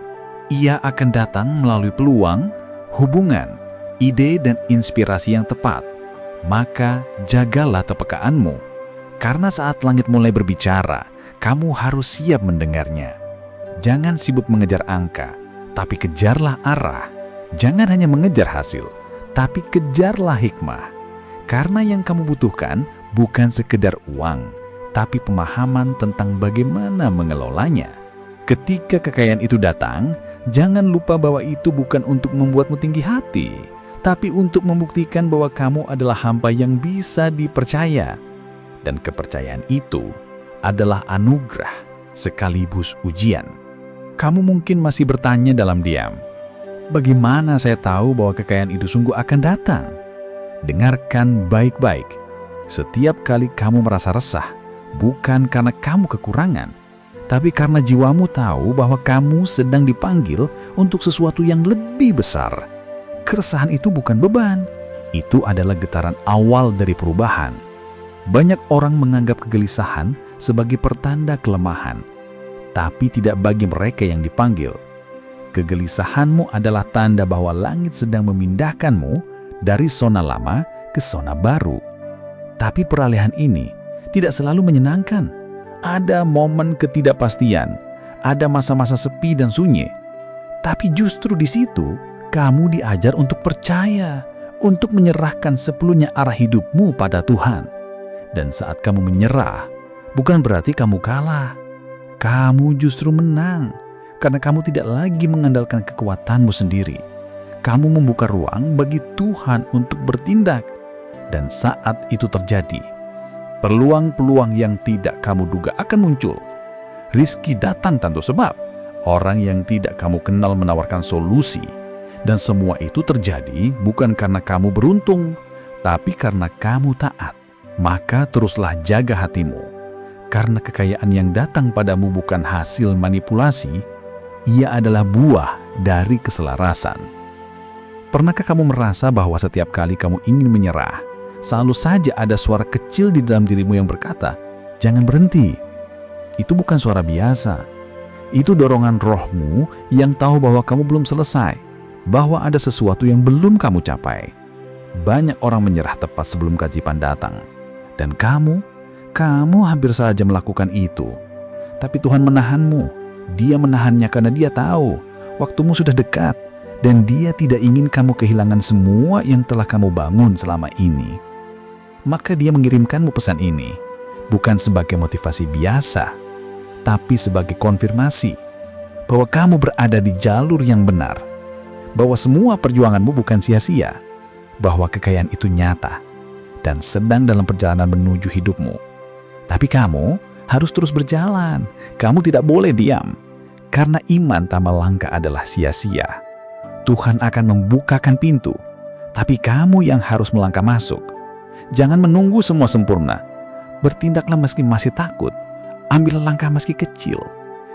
Ia akan datang melalui peluang, hubungan, ide, dan inspirasi yang tepat. Maka jagalah kepekaanmu. Karena saat langit mulai berbicara, kamu harus siap mendengarnya. Jangan sibuk mengejar angka, tapi kejarlah arah. Jangan hanya mengejar hasil, tapi kejarlah hikmah. Karena yang kamu butuhkan bukan sekedar uang, tapi pemahaman tentang bagaimana mengelolanya. Ketika kekayaan itu datang, jangan lupa bahwa itu bukan untuk membuatmu tinggi hati, tapi untuk membuktikan bahwa kamu adalah hamba yang bisa dipercaya. Dan kepercayaan itu adalah anugerah sekaligus ujian. Kamu mungkin masih bertanya dalam diam, bagaimana saya tahu bahwa kekayaan itu sungguh akan datang? Dengarkan baik-baik. Setiap kali kamu merasa resah, bukan karena kamu kekurangan, tapi karena jiwamu tahu bahwa kamu sedang dipanggil untuk sesuatu yang lebih besar. Keresahan itu bukan beban, itu adalah getaran awal dari perubahan. Banyak orang menganggap kegelisahan sebagai pertanda kelemahan, tapi tidak bagi mereka yang dipanggil. Kegelisahanmu adalah tanda bahwa langit sedang memindahkanmu dari zona lama ke zona baru. Tapi peralihan ini tidak selalu menyenangkan. Ada momen ketidakpastian, ada masa-masa sepi dan sunyi. Tapi justru di situ, kamu diajar untuk percaya, untuk menyerahkan sepenuhnya arah hidupmu pada Tuhan. Dan saat kamu menyerah, bukan berarti kamu kalah. Kamu justru menang, karena kamu tidak lagi mengandalkan kekuatanmu sendiri. Kamu membuka ruang bagi Tuhan untuk bertindak. Dan saat itu terjadi, peluang-peluang yang tidak kamu duga akan muncul. Rizki datang tanpa sebab. Orang yang tidak kamu kenal menawarkan solusi. Dan semua itu terjadi bukan karena kamu beruntung, tapi karena kamu taat. Maka teruslah jaga hatimu. Karena kekayaan yang datang padamu bukan hasil manipulasi, ia adalah buah dari keselarasan. Pernahkah kamu merasa bahwa setiap kali kamu ingin menyerah, selalu saja ada suara kecil di dalam dirimu yang berkata, jangan berhenti. Itu bukan suara biasa. Itu dorongan rohmu yang tahu bahwa kamu belum selesai, bahwa ada sesuatu yang belum kamu capai. Banyak orang menyerah tepat sebelum keajaiban datang. Dan kamu hampir saja melakukan itu. Tapi Tuhan menahanmu. Dia menahannya karena Dia tahu waktumu sudah dekat. Dan Dia tidak ingin kamu kehilangan semua yang telah kamu bangun selama ini. Maka Dia mengirimkanmu pesan ini, bukan sebagai motivasi biasa, tapi sebagai konfirmasi bahwa kamu berada di jalur yang benar, bahwa semua perjuanganmu bukan sia-sia, bahwa kekayaan itu nyata dan sedang dalam perjalanan menuju hidupmu. Tapi kamu harus terus berjalan, kamu tidak boleh diam, karena iman tanpa langkah adalah sia-sia. Tuhan akan membukakan pintu, tapi kamu yang harus melangkah masuk. Jangan menunggu semua sempurna. Bertindaklah meski masih takut. Ambil langkah meski kecil.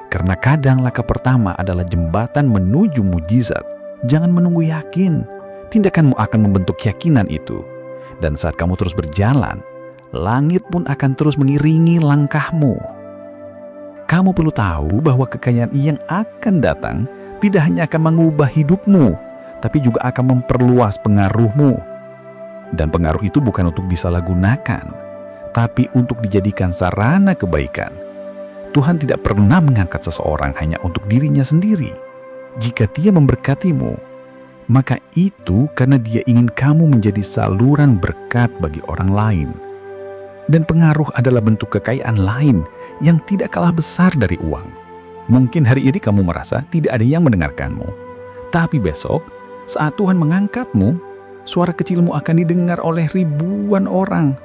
Karena kadang langkah pertama adalah jembatan menuju mujizat. Jangan menunggu yakin. Tindakanmu akan membentuk keyakinan itu. Dan saat kamu terus berjalan, langit pun akan terus mengiringi langkahmu. Kamu perlu tahu bahwa kekayaan yang akan datang tidak hanya akan mengubah hidupmu, tapi juga akan memperluas pengaruhmu. Dan pengaruh itu bukan untuk disalahgunakan, tapi untuk dijadikan sarana kebaikan. Tuhan tidak pernah mengangkat seseorang hanya untuk dirinya sendiri. Jika Dia memberkatimu, maka itu karena Dia ingin kamu menjadi saluran berkat bagi orang lain. Dan pengaruh adalah bentuk kekayaan lain yang tidak kalah besar dari uang. Mungkin hari ini kamu merasa tidak ada yang mendengarkanmu. Tapi besok, saat Tuhan mengangkatmu, suara kecilmu akan didengar oleh ribuan orang.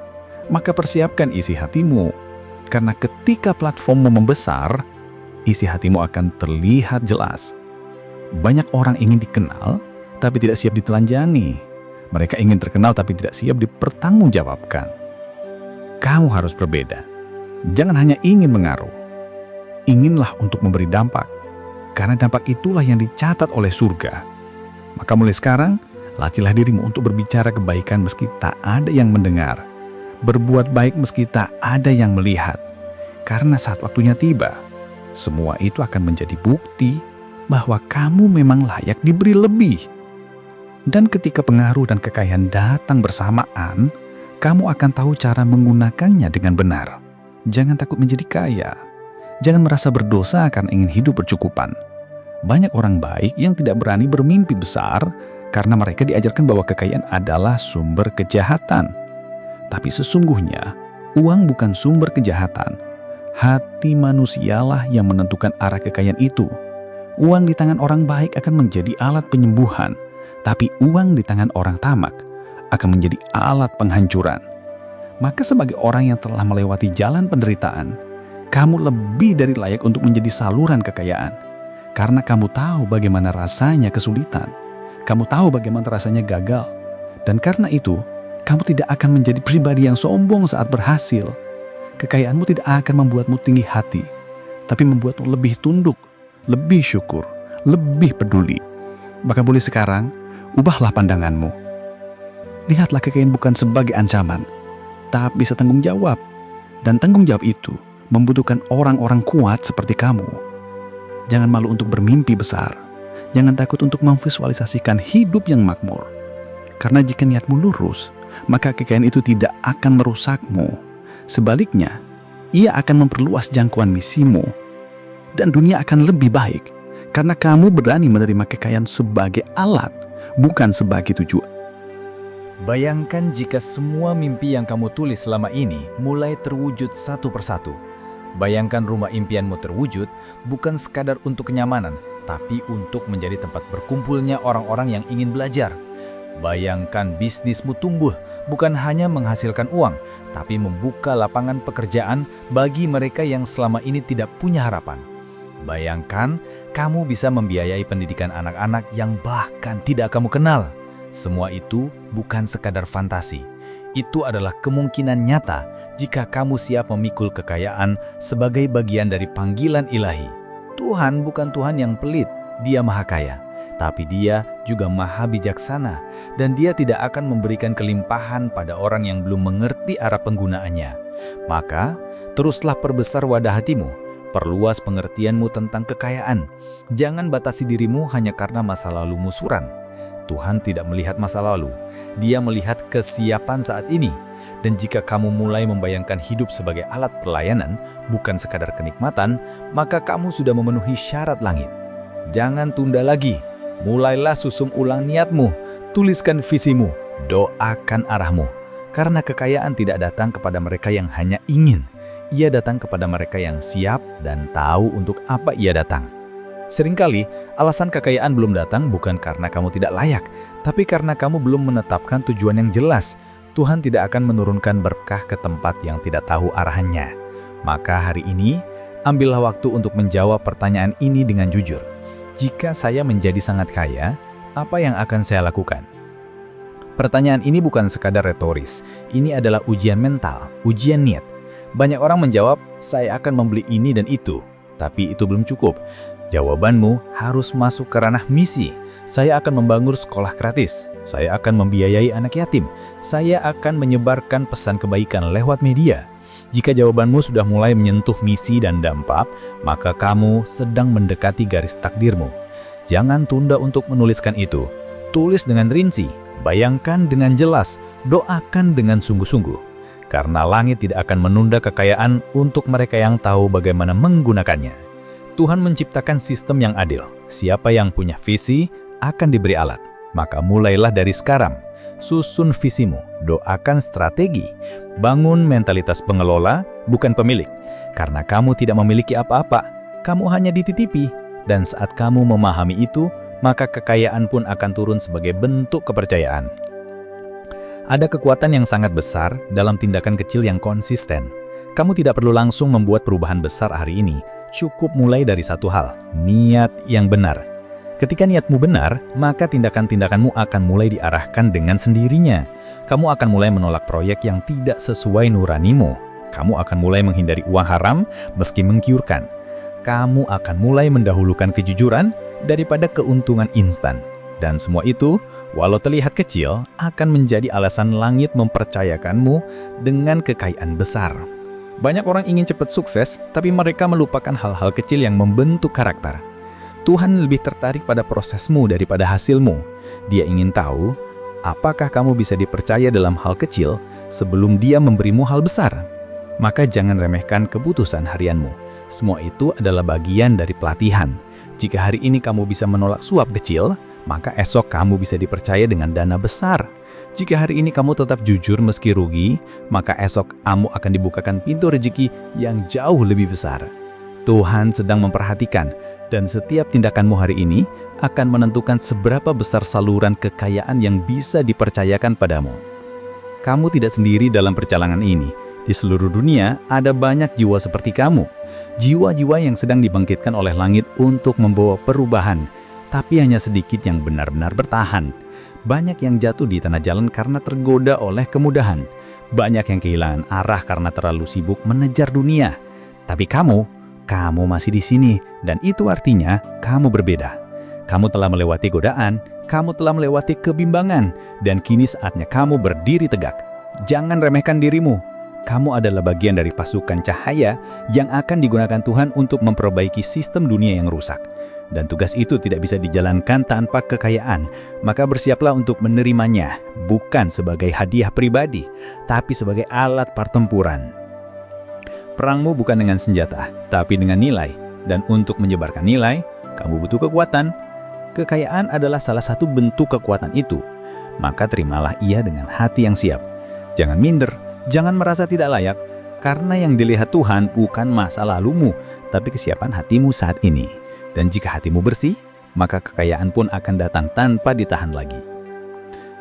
Maka persiapkan isi hatimu. Karena ketika platformmu membesar, isi hatimu akan terlihat jelas. Banyak orang ingin dikenal, tapi tidak siap ditelanjangi. Mereka ingin terkenal, tapi tidak siap dipertanggungjawabkan. Kamu harus berbeda. Jangan hanya ingin mengaruh. Inginlah untuk memberi dampak, karena dampak itulah yang dicatat oleh surga. Maka mulai sekarang, latihlah dirimu untuk berbicara kebaikan meski tak ada yang mendengar, berbuat baik meski tak ada yang melihat, karena saat waktunya tiba, semua itu akan menjadi bukti bahwa kamu memang layak diberi lebih. Dan ketika pengaruh dan kekayaan datang bersamaan, kamu akan tahu cara menggunakannya dengan benar. Jangan takut menjadi kaya. Jangan merasa berdosa karena ingin hidup bercukupan. Banyak orang baik yang tidak berani bermimpi besar karena mereka diajarkan bahwa kekayaan adalah sumber kejahatan. Tapi sesungguhnya, uang bukan sumber kejahatan. Hati manusialah yang menentukan arah kekayaan itu. Uang di tangan orang baik akan menjadi alat penyembuhan, tapi uang di tangan orang tamak akan menjadi alat penghancuran. Maka sebagai orang yang telah melewati jalan penderitaan, kamu lebih dari layak untuk menjadi saluran kekayaan. Karena kamu tahu bagaimana rasanya kesulitan. Kamu tahu bagaimana rasanya gagal. Dan karena itu, kamu tidak akan menjadi pribadi yang sombong saat berhasil. Kekayaanmu tidak akan membuatmu tinggi hati, tapi membuatmu lebih tunduk, lebih syukur, lebih peduli. Bahkan boleh sekarang, ubahlah pandanganmu. Lihatlah kekayaan bukan sebagai ancaman, tapi bisa tanggung jawab. Dan tanggung jawab itu membutuhkan orang-orang kuat seperti kamu. Jangan malu untuk bermimpi besar. Jangan takut untuk memvisualisasikan hidup yang makmur. Karena jika niatmu lurus, maka kekayaan itu tidak akan merusakmu. Sebaliknya, ia akan memperluas jangkauan misimu. Dan dunia akan lebih baik, karena kamu berani menerima kekayaan sebagai alat, bukan sebagai tujuan. Bayangkan jika semua mimpi yang kamu tulis selama ini mulai terwujud satu persatu. Bayangkan rumah impianmu terwujud bukan sekadar untuk kenyamanan, tapi untuk menjadi tempat berkumpulnya orang-orang yang ingin belajar. Bayangkan bisnismu tumbuh bukan hanya menghasilkan uang, tapi membuka lapangan pekerjaan bagi mereka yang selama ini tidak punya harapan. Bayangkan kamu bisa membiayai pendidikan anak-anak yang bahkan tidak kamu kenal. Semua itu bukan sekadar fantasi. Itu adalah kemungkinan nyata jika kamu siap memikul kekayaan sebagai bagian dari panggilan ilahi. Tuhan bukan Tuhan yang pelit, Dia Maha Kaya. Tapi Dia juga Maha Bijaksana, dan Dia tidak akan memberikan kelimpahan pada orang yang belum mengerti arah penggunaannya. Maka, teruslah perbesar wadah hatimu, perluas pengertianmu tentang kekayaan. Jangan batasi dirimu hanya karena masa lalumu suram. Tuhan tidak melihat masa lalu, Dia melihat kesiapan saat ini. Dan jika kamu mulai membayangkan hidup sebagai alat pelayanan, bukan sekadar kenikmatan, maka kamu sudah memenuhi syarat langit. Jangan tunda lagi, mulailah susun ulang niatmu, tuliskan visimu, doakan arahmu. Karena kekayaan tidak datang kepada mereka yang hanya ingin, ia datang kepada mereka yang siap dan tahu untuk apa ia datang. Seringkali, alasan kekayaan belum datang bukan karena kamu tidak layak, tapi karena kamu belum menetapkan tujuan yang jelas. Tuhan tidak akan menurunkan berkah ke tempat yang tidak tahu arahannya. Maka hari ini, ambillah waktu untuk menjawab pertanyaan ini dengan jujur. Jika saya menjadi sangat kaya, apa yang akan saya lakukan? Pertanyaan ini bukan sekadar retoris, ini adalah ujian mental, ujian niat. Banyak orang menjawab, saya akan membeli ini dan itu, tapi itu belum cukup. Jawabanmu harus masuk ke ranah misi. Saya akan membangun sekolah gratis. Saya akan membiayai anak yatim. Saya akan menyebarkan pesan kebaikan lewat media. Jika jawabanmu sudah mulai menyentuh misi dan dampak, maka kamu sedang mendekati garis takdirmu. Jangan tunda untuk menuliskan itu. Tulis dengan rinci, bayangkan dengan jelas, doakan dengan sungguh-sungguh. Karena langit tidak akan menunda kekayaan untuk mereka yang tahu bagaimana menggunakannya. Tuhan menciptakan sistem yang adil. Siapa yang punya visi akan diberi alat. Maka mulailah dari sekarang. Susun visimu, doakan strategi, bangun mentalitas pengelola, bukan pemilik. Karena kamu tidak memiliki apa-apa, kamu hanya dititipi. Dan saat kamu memahami itu, maka kekayaan pun akan turun sebagai bentuk kepercayaan. Ada kekuatan yang sangat besar dalam tindakan kecil yang konsisten. Kamu tidak perlu langsung membuat perubahan besar hari ini. Cukup mulai dari satu hal, niat yang benar. Ketika niatmu benar, maka tindakan-tindakanmu akan mulai diarahkan dengan sendirinya. Kamu akan mulai menolak proyek yang tidak sesuai nuranimu. Kamu akan mulai menghindari uang haram meski menggiurkan. Kamu akan mulai mendahulukan kejujuran daripada keuntungan instan. Dan semua itu, walau terlihat kecil, akan menjadi alasan langit mempercayakanmu dengan kekayaan besar. Banyak orang ingin cepat sukses, tapi mereka melupakan hal-hal kecil yang membentuk karakter. Tuhan lebih tertarik pada prosesmu daripada hasilmu. Dia ingin tahu, apakah kamu bisa dipercaya dalam hal kecil sebelum Dia memberimu hal besar. Maka jangan remehkan keputusan harianmu. Semua itu adalah bagian dari pelatihan. Jika hari ini kamu bisa menolak suap kecil, maka esok kamu bisa dipercaya dengan dana besar. Jika hari ini kamu tetap jujur meski rugi, maka esok kamu akan dibukakan pintu rezeki yang jauh lebih besar. Tuhan sedang memperhatikan, dan setiap tindakanmu hari ini akan menentukan seberapa besar saluran kekayaan yang bisa dipercayakan padamu. Kamu tidak sendiri dalam perjalanan ini. Di seluruh dunia ada banyak jiwa seperti kamu. Jiwa-jiwa yang sedang dibangkitkan oleh langit untuk membawa perubahan, tapi hanya sedikit yang benar-benar bertahan. Banyak yang jatuh di tanah jalan karena tergoda oleh kemudahan. Banyak yang kehilangan arah karena terlalu sibuk mengejar dunia. Tapi kamu masih di sini, dan itu artinya kamu berbeda. Kamu telah melewati godaan, kamu telah melewati kebimbangan, dan kini saatnya kamu berdiri tegak. Jangan remehkan dirimu. Kamu adalah bagian dari pasukan cahaya yang akan digunakan Tuhan untuk memperbaiki sistem dunia yang rusak. Dan tugas itu tidak bisa dijalankan tanpa kekayaan, maka bersiaplah untuk menerimanya, bukan sebagai hadiah pribadi, tapi sebagai alat pertempuran. Perangmu bukan dengan senjata, tapi dengan nilai. Dan untuk menyebarkan nilai, kamu butuh kekuatan. Kekayaan adalah salah satu bentuk kekuatan itu. Maka terimalah ia dengan hati yang siap. Jangan minder, jangan merasa tidak layak, karena yang dilihat Tuhan bukan masa lalumu, tapi kesiapan hatimu saat ini. Dan jika hatimu bersih, maka kekayaan pun akan datang tanpa ditahan lagi.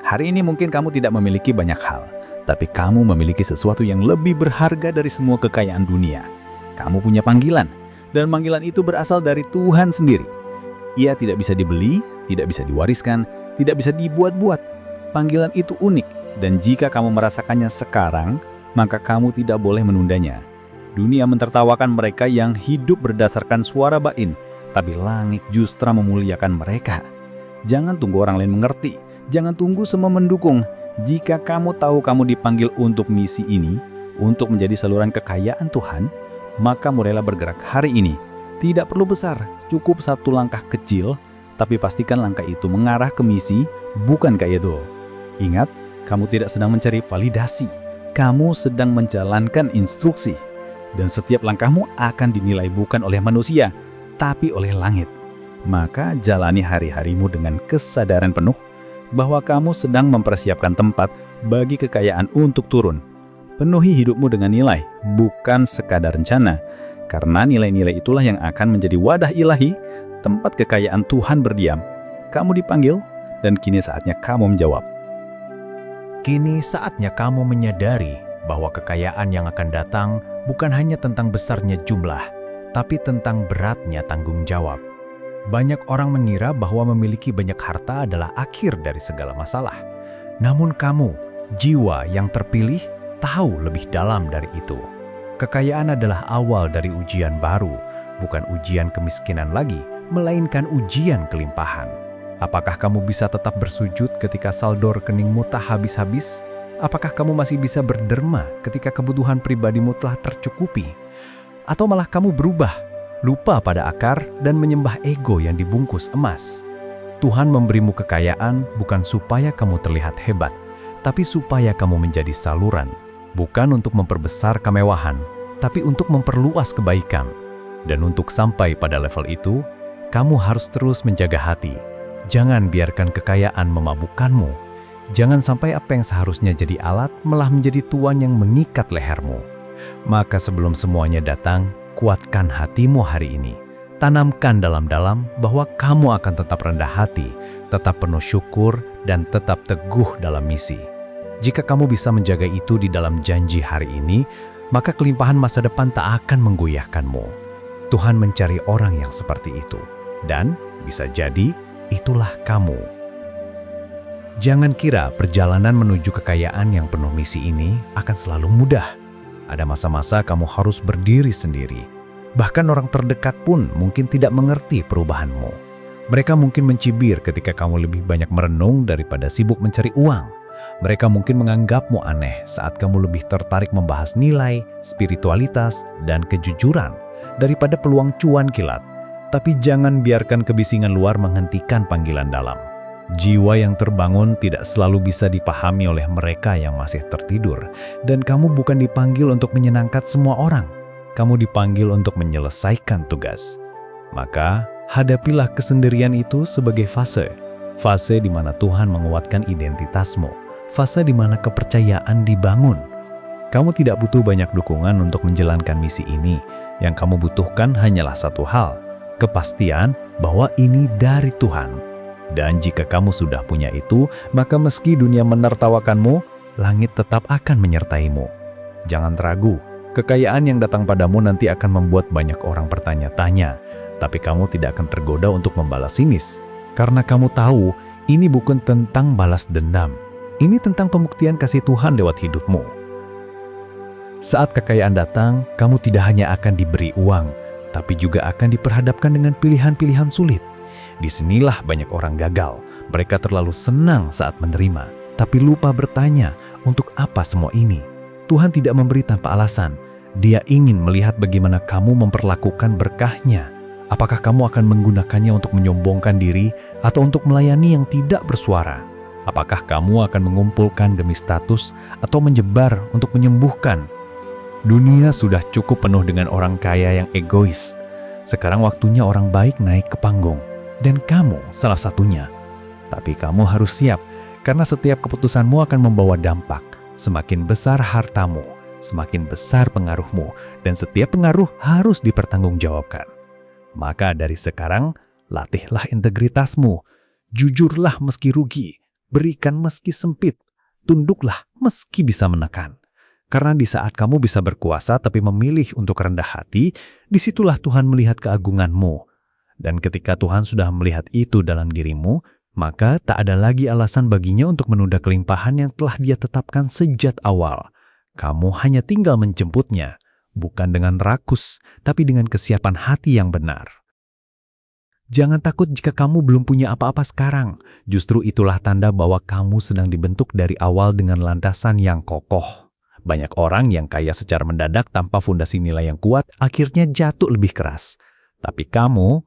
Hari ini mungkin kamu tidak memiliki banyak hal, tapi kamu memiliki sesuatu yang lebih berharga dari semua kekayaan dunia. Kamu punya panggilan, dan panggilan itu berasal dari Tuhan sendiri. Ia tidak bisa dibeli, tidak bisa diwariskan, tidak bisa dibuat-buat. Panggilan itu unik, dan jika kamu merasakannya sekarang, maka kamu tidak boleh menundanya. Dunia mentertawakan mereka yang hidup berdasarkan suara batin, tapi langit justru memuliakan mereka. Jangan tunggu orang lain mengerti, jangan tunggu semua mendukung. Jika kamu tahu kamu dipanggil untuk misi ini, untuk menjadi saluran kekayaan Tuhan, maka mulailah bergerak hari ini. Tidak perlu besar, cukup satu langkah kecil, tapi pastikan langkah itu mengarah ke misi, bukan ke ego. Ingat, kamu tidak sedang mencari validasi, kamu sedang menjalankan instruksi. Dan setiap langkahmu akan dinilai bukan oleh manusia, tapi oleh langit. Maka jalani hari-harimu dengan kesadaran penuh bahwa kamu sedang mempersiapkan tempat bagi kekayaan untuk turun. Penuhi hidupmu dengan nilai, bukan sekadar rencana, karena nilai-nilai itulah yang akan menjadi wadah ilahi, tempat kekayaan Tuhan berdiam. Kamu dipanggil, dan kini saatnya kamu menjawab. Kini saatnya kamu menyadari bahwa kekayaan yang akan datang bukan hanya tentang besarnya jumlah, tapi tentang beratnya tanggung jawab. Banyak orang mengira bahwa memiliki banyak harta adalah akhir dari segala masalah. Namun kamu, jiwa yang terpilih, tahu lebih dalam dari itu. Kekayaan adalah awal dari ujian baru, bukan ujian kemiskinan lagi, melainkan ujian kelimpahan. Apakah kamu bisa tetap bersujud ketika saldo rekeningmu tak habis-habis? Apakah kamu masih bisa berderma ketika kebutuhan pribadimu telah tercukupi? Atau malah kamu berubah, lupa pada akar dan menyembah ego yang dibungkus emas? Tuhan memberimu kekayaan bukan supaya kamu terlihat hebat, tapi supaya kamu menjadi saluran, bukan untuk memperbesar kemewahan, tapi untuk memperluas kebaikan. Dan untuk sampai pada level itu, kamu harus terus menjaga hati. Jangan biarkan kekayaan memabukkanmu. Jangan sampai apa yang seharusnya jadi alat malah menjadi tuan yang mengikat lehermu. Maka sebelum semuanya datang, kuatkan hatimu hari ini. Tanamkan dalam-dalam bahwa kamu akan tetap rendah hati, tetap penuh syukur, dan tetap teguh dalam misi. Jika kamu bisa menjaga itu di dalam janji hari ini, maka kelimpahan masa depan tak akan menggoyahkanmu. Tuhan mencari orang yang seperti itu. Dan bisa jadi itulah kamu. Jangan kira perjalanan menuju kekayaan yang penuh misi ini akan selalu mudah. Ada masa-masa kamu harus berdiri sendiri. Bahkan orang terdekat pun mungkin tidak mengerti perubahanmu. Mereka mungkin mencibir ketika kamu lebih banyak merenung daripada sibuk mencari uang. Mereka mungkin menganggapmu aneh saat kamu lebih tertarik membahas nilai, spiritualitas, dan kejujuran daripada peluang cuan kilat. Tapi jangan biarkan kebisingan luar menghentikan panggilan dalam. Jiwa yang terbangun tidak selalu bisa dipahami oleh mereka yang masih tertidur, dan kamu bukan dipanggil untuk menyenangkan semua orang. Kamu dipanggil untuk menyelesaikan tugas. Maka, hadapilah kesendirian itu sebagai fase. Fase di mana Tuhan menguatkan identitasmu. Fase di mana kepercayaan dibangun. Kamu tidak butuh banyak dukungan untuk menjalankan misi ini. Yang kamu butuhkan hanyalah satu hal, kepastian bahwa ini dari Tuhan. Dan jika kamu sudah punya itu, maka meski dunia menertawakanmu, langit tetap akan menyertaimu. Jangan ragu, kekayaan yang datang padamu nanti akan membuat banyak orang bertanya-tanya, tapi kamu tidak akan tergoda untuk membalas sinis. Karena kamu tahu, ini bukan tentang balas dendam. Ini tentang pembuktian kasih Tuhan lewat hidupmu. Saat kekayaan datang, kamu tidak hanya akan diberi uang, tapi juga akan diperhadapkan dengan pilihan-pilihan sulit. Disinilah banyak orang gagal. Mereka terlalu senang saat menerima, tapi lupa bertanya, untuk apa semua ini? Tuhan tidak memberi tanpa alasan. Dia ingin melihat bagaimana kamu memperlakukan berkahnya. Apakah kamu akan menggunakannya untuk menyombongkan diri atau untuk melayani yang tidak bersuara? Apakah kamu akan mengumpulkan demi status atau menyebar untuk menyembuhkan? Dunia sudah cukup penuh dengan orang kaya yang egois. Sekarang waktunya orang baik naik ke panggung. Dan kamu salah satunya. Tapi kamu harus siap, karena setiap keputusanmu akan membawa dampak. Semakin besar hartamu, semakin besar pengaruhmu, dan setiap pengaruh harus dipertanggungjawabkan. Maka dari sekarang, latihlah integritasmu. Jujurlah meski rugi, berikan meski sempit, tunduklah meski bisa menekan. Karena di saat kamu bisa berkuasa tapi memilih untuk rendah hati, disitulah Tuhan melihat keagunganmu. Dan ketika Tuhan sudah melihat itu dalam dirimu, maka tak ada lagi alasan baginya untuk menunda kelimpahan yang telah Dia tetapkan sejak awal. Kamu hanya tinggal menjemputnya, bukan dengan rakus, tapi dengan kesiapan hati yang benar. Jangan takut jika kamu belum punya apa-apa sekarang. Justru itulah tanda bahwa kamu sedang dibentuk dari awal dengan landasan yang kokoh. Banyak orang yang kaya secara mendadak tanpa fondasi nilai yang kuat, akhirnya jatuh lebih keras. Tapi kamu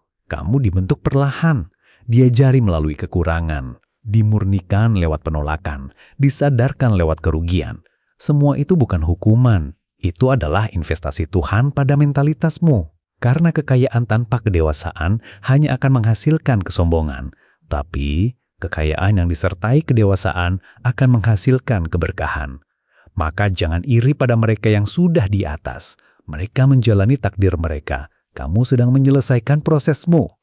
dibentuk perlahan, diajari melalui kekurangan, dimurnikan lewat penolakan, disadarkan lewat kerugian. Semua itu bukan hukuman, itu adalah investasi Tuhan pada mentalitasmu. Karena kekayaan tanpa kedewasaan hanya akan menghasilkan kesombongan, tapi kekayaan yang disertai kedewasaan akan menghasilkan keberkahan. Maka jangan iri pada mereka yang sudah di atas. Mereka menjalani takdir mereka. Kamu sedang menyelesaikan prosesmu.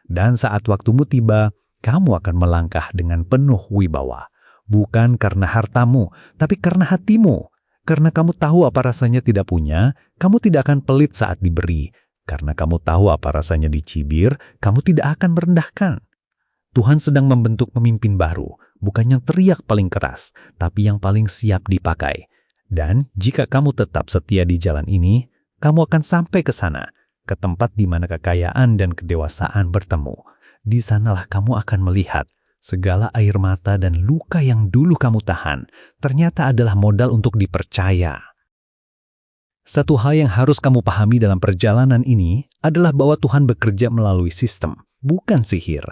Dan saat waktumu tiba, kamu akan melangkah dengan penuh wibawa. Bukan karena hartamu, tapi karena hatimu. Karena kamu tahu apa rasanya tidak punya, kamu tidak akan pelit saat diberi. Karena kamu tahu apa rasanya dicibir, kamu tidak akan merendahkan. Tuhan sedang membentuk pemimpin baru, bukan yang teriak paling keras, tapi yang paling siap dipakai. Dan jika kamu tetap setia di jalan ini, kamu akan sampai ke sana, ke tempat di mana kekayaan dan kedewasaan bertemu. Di sanalah kamu akan melihat segala air mata dan luka yang dulu kamu tahan, ternyata adalah modal untuk dipercaya. Satu hal yang harus kamu pahami dalam perjalanan ini adalah bahwa Tuhan bekerja melalui sistem, bukan sihir.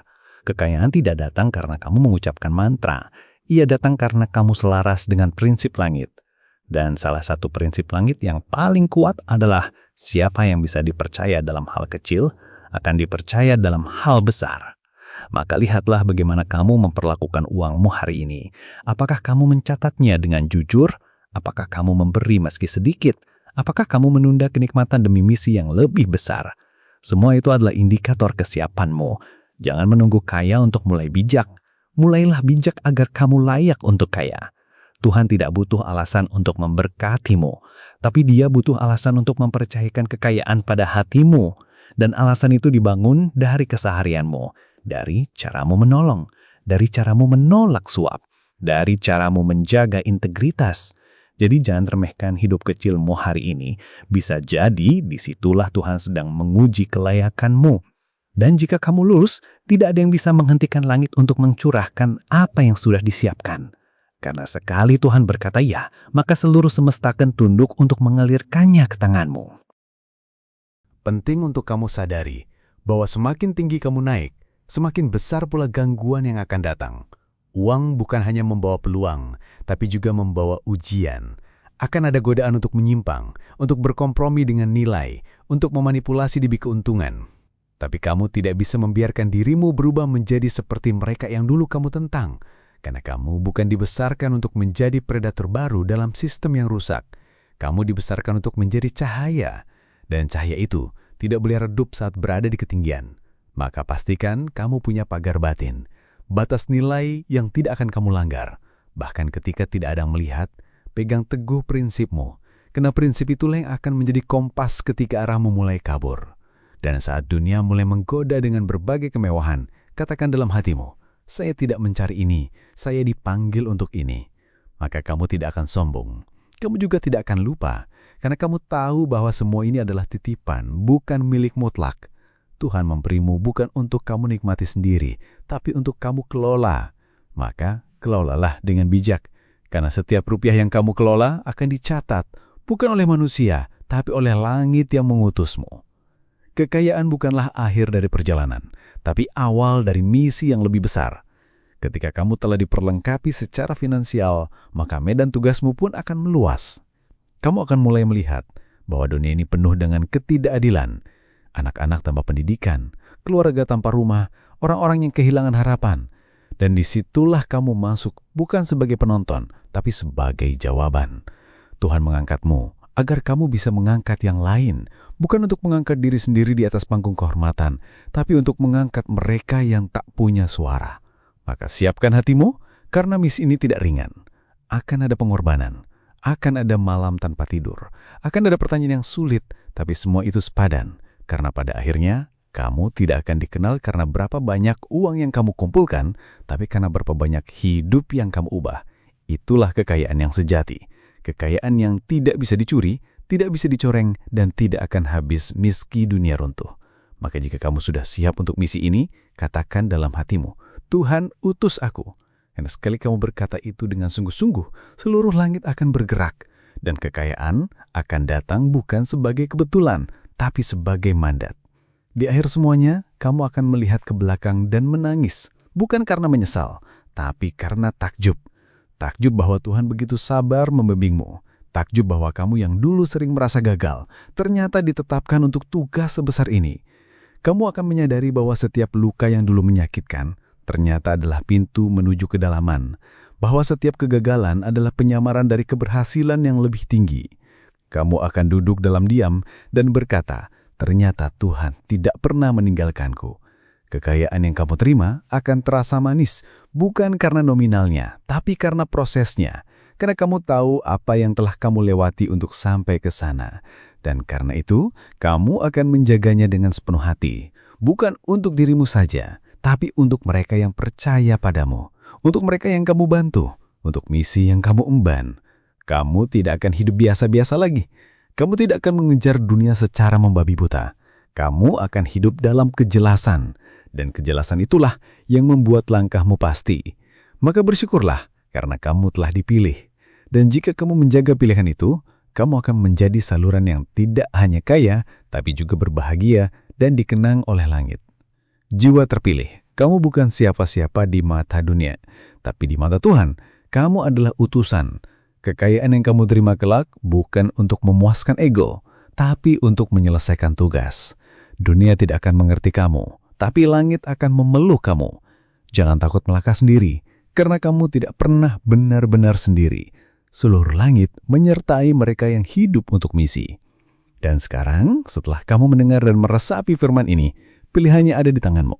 Kekayaan tidak datang karena kamu mengucapkan mantra. Ia datang karena kamu selaras dengan prinsip langit. Dan salah satu prinsip langit yang paling kuat adalah siapa yang bisa dipercaya dalam hal kecil akan dipercaya dalam hal besar. Maka lihatlah bagaimana kamu memperlakukan uangmu hari ini. Apakah kamu mencatatnya dengan jujur? Apakah kamu memberi meski sedikit? Apakah kamu menunda kenikmatan demi misi yang lebih besar? Semua itu adalah indikator kesiapanmu. Jangan menunggu kaya untuk mulai bijak. Mulailah bijak agar kamu layak untuk kaya. Tuhan tidak butuh alasan untuk memberkatimu, tapi Dia butuh alasan untuk mempercayakan kekayaan pada hatimu. Dan alasan itu dibangun dari keseharianmu, dari caramu menolong, dari caramu menolak suap, dari caramu menjaga integritas. Jadi jangan remehkan hidup kecilmu hari ini. Bisa jadi disitulah Tuhan sedang menguji kelayakanmu. Dan jika kamu lulus, tidak ada yang bisa menghentikan langit untuk mencurahkan apa yang sudah disiapkan. Karena sekali Tuhan berkata ya, maka seluruh semesta akan tunduk untuk mengalirkannya ke tanganmu. Penting untuk kamu sadari bahwa semakin tinggi kamu naik, semakin besar pula gangguan yang akan datang. Uang bukan hanya membawa peluang, tapi juga membawa ujian. Akan ada godaan untuk menyimpang, untuk berkompromi dengan nilai, untuk memanipulasi demi keuntungan. Tapi kamu tidak bisa membiarkan dirimu berubah menjadi seperti mereka yang dulu kamu tentang, karena kamu bukan dibesarkan untuk menjadi predator baru dalam sistem yang rusak. Kamu dibesarkan untuk menjadi cahaya, dan cahaya itu tidak boleh redup saat berada di ketinggian. Maka pastikan kamu punya pagar batin, batas nilai yang tidak akan kamu langgar. Bahkan ketika tidak ada yang melihat, pegang teguh prinsipmu, karena prinsip itulah yang akan menjadi kompas ketika arahmu mulai kabur. Dan saat dunia mulai menggoda dengan berbagai kemewahan, katakan dalam hatimu, saya tidak mencari ini, saya dipanggil untuk ini. Maka kamu tidak akan sombong. Kamu juga tidak akan lupa, karena kamu tahu bahwa semua ini adalah titipan, bukan milik mutlak. Tuhan memberimu bukan untuk kamu nikmati sendiri, tapi untuk kamu kelola. Maka kelolalah dengan bijak, karena setiap rupiah yang kamu kelola akan dicatat, bukan oleh manusia, tapi oleh langit yang mengutusmu. Kekayaan bukanlah akhir dari perjalanan, tapi awal dari misi yang lebih besar. Ketika kamu telah diperlengkapi secara finansial, maka medan tugasmu pun akan meluas. Kamu akan mulai melihat bahwa dunia ini penuh dengan ketidakadilan. Anak-anak tanpa pendidikan, keluarga tanpa rumah, orang-orang yang kehilangan harapan. Dan disitulah kamu masuk bukan sebagai penonton, tapi sebagai jawaban. Tuhan mengangkatmu agar kamu bisa mengangkat yang lain, bukan untuk mengangkat diri sendiri di atas panggung kehormatan, tapi untuk mengangkat mereka yang tak punya suara. Maka siapkan hatimu, karena misi ini tidak ringan. Akan ada pengorbanan, akan ada malam tanpa tidur, akan ada pertanyaan yang sulit, tapi semua itu sepadan. Karena pada akhirnya, kamu tidak akan dikenal karena berapa banyak uang yang kamu kumpulkan, tapi karena berapa banyak hidup yang kamu ubah. Itulah kekayaan yang sejati. Kekayaan yang tidak bisa dicuri, tidak bisa dicoreng, dan tidak akan habis meski dunia runtuh. Maka jika kamu sudah siap untuk misi ini, katakan dalam hatimu, Tuhan utus aku. Dan sekali kamu berkata itu dengan sungguh-sungguh, seluruh langit akan bergerak. Dan kekayaan akan datang bukan sebagai kebetulan, tapi sebagai mandat. Di akhir semuanya, kamu akan melihat ke belakang dan menangis, bukan karena menyesal, tapi karena takjub. Takjub bahwa Tuhan begitu sabar membimbingmu. Takjub bahwa kamu yang dulu sering merasa gagal, ternyata ditetapkan untuk tugas sebesar ini. Kamu akan menyadari bahwa setiap luka yang dulu menyakitkan, ternyata adalah pintu menuju kedalaman. Bahwa setiap kegagalan adalah penyamaran dari keberhasilan yang lebih tinggi. Kamu akan duduk dalam diam dan berkata, ternyata Tuhan tidak pernah meninggalkanku. Kekayaan yang kamu terima akan terasa manis, bukan karena nominalnya, tapi karena prosesnya. Karena kamu tahu apa yang telah kamu lewati untuk sampai ke sana. Dan karena itu, kamu akan menjaganya dengan sepenuh hati. Bukan untuk dirimu saja, tapi untuk mereka yang percaya padamu. Untuk mereka yang kamu bantu, untuk misi yang kamu emban. Kamu tidak akan hidup biasa-biasa lagi. Kamu tidak akan mengejar dunia secara membabi buta. Kamu akan hidup dalam kejelasan. Dan kejelasan itulah yang membuat langkahmu pasti. Maka bersyukurlah karena kamu telah dipilih. Dan jika kamu menjaga pilihan itu, kamu akan menjadi saluran yang tidak hanya kaya, tapi juga berbahagia dan dikenang oleh langit. Jiwa terpilih, kamu bukan siapa-siapa di mata dunia. Tapi di mata Tuhan, kamu adalah utusan. Kekayaan yang kamu terima kelak bukan untuk memuaskan ego, tapi untuk menyelesaikan tugas. Dunia tidak akan mengerti kamu, tapi langit akan memeluk kamu. Jangan takut melangkah sendiri, karena kamu tidak pernah benar-benar sendiri. Seluruh langit menyertai mereka yang hidup untuk misi. Dan sekarang, setelah kamu mendengar dan meresapi firman ini, pilihannya ada di tanganmu.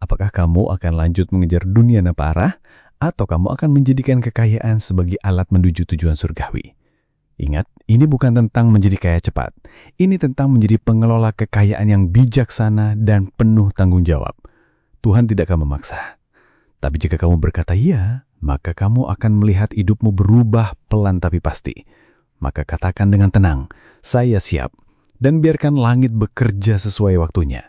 Apakah kamu akan lanjut mengejar dunia parah, atau kamu akan menjadikan kekayaan sebagai alat menuju tujuan surgawi? Ingat, ini bukan tentang menjadi kaya cepat. Ini tentang menjadi pengelola kekayaan yang bijaksana dan penuh tanggung jawab. Tuhan tidak akan memaksa. Tapi jika kamu berkata iya, maka kamu akan melihat hidupmu berubah pelan tapi pasti. Maka katakan dengan tenang, saya siap. Dan biarkan langit bekerja sesuai waktunya.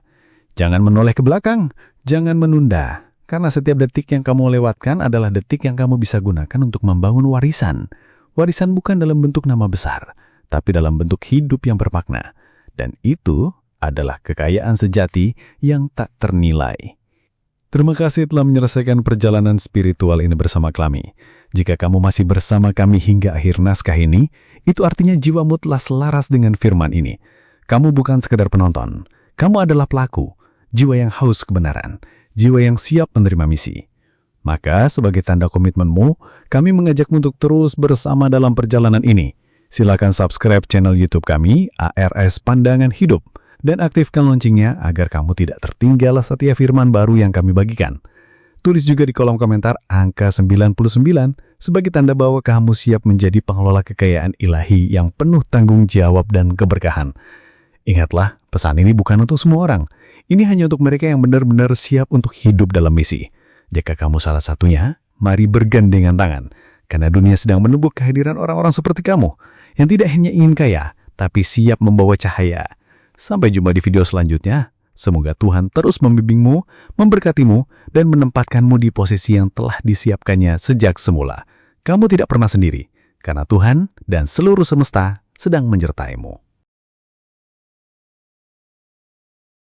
Jangan menoleh ke belakang, jangan menunda. Karena setiap detik yang kamu lewatkan adalah detik yang kamu bisa gunakan untuk membangun warisan. Warisan bukan dalam bentuk nama besar, tapi dalam bentuk hidup yang bermakna. Dan itu adalah kekayaan sejati yang tak ternilai. Terima kasih telah menyelesaikan perjalanan spiritual ini bersama kami. Jika kamu masih bersama kami hingga akhir naskah ini, itu artinya jiwamu telah selaras dengan firman ini. Kamu bukan sekedar penonton, kamu adalah pelaku, jiwa yang haus kebenaran, jiwa yang siap menerima misi. Maka sebagai tanda komitmenmu, kami mengajakmu untuk terus bersama dalam perjalanan ini. Silakan subscribe channel YouTube kami, ARS Pandangan Hidup, dan aktifkan loncengnya agar kamu tidak tertinggal setiap firman baru yang kami bagikan. Tulis juga di kolom komentar angka 99 sebagai tanda bahwa kamu siap menjadi pengelola kekayaan ilahi yang penuh tanggung jawab dan keberkahan. Ingatlah, pesan ini bukan untuk semua orang. Ini hanya untuk mereka yang benar-benar siap untuk hidup dalam misi. Jika kamu salah satunya, mari bergandengan tangan. Karena dunia sedang menunggu kehadiran orang-orang seperti kamu, yang tidak hanya ingin kaya, tapi siap membawa cahaya. Sampai jumpa di video selanjutnya. Semoga Tuhan terus membimbingmu, memberkatimu, dan menempatkanmu di posisi yang telah disiapkannya sejak semula. Kamu tidak pernah sendiri, karena Tuhan dan seluruh semesta sedang menyertaimu.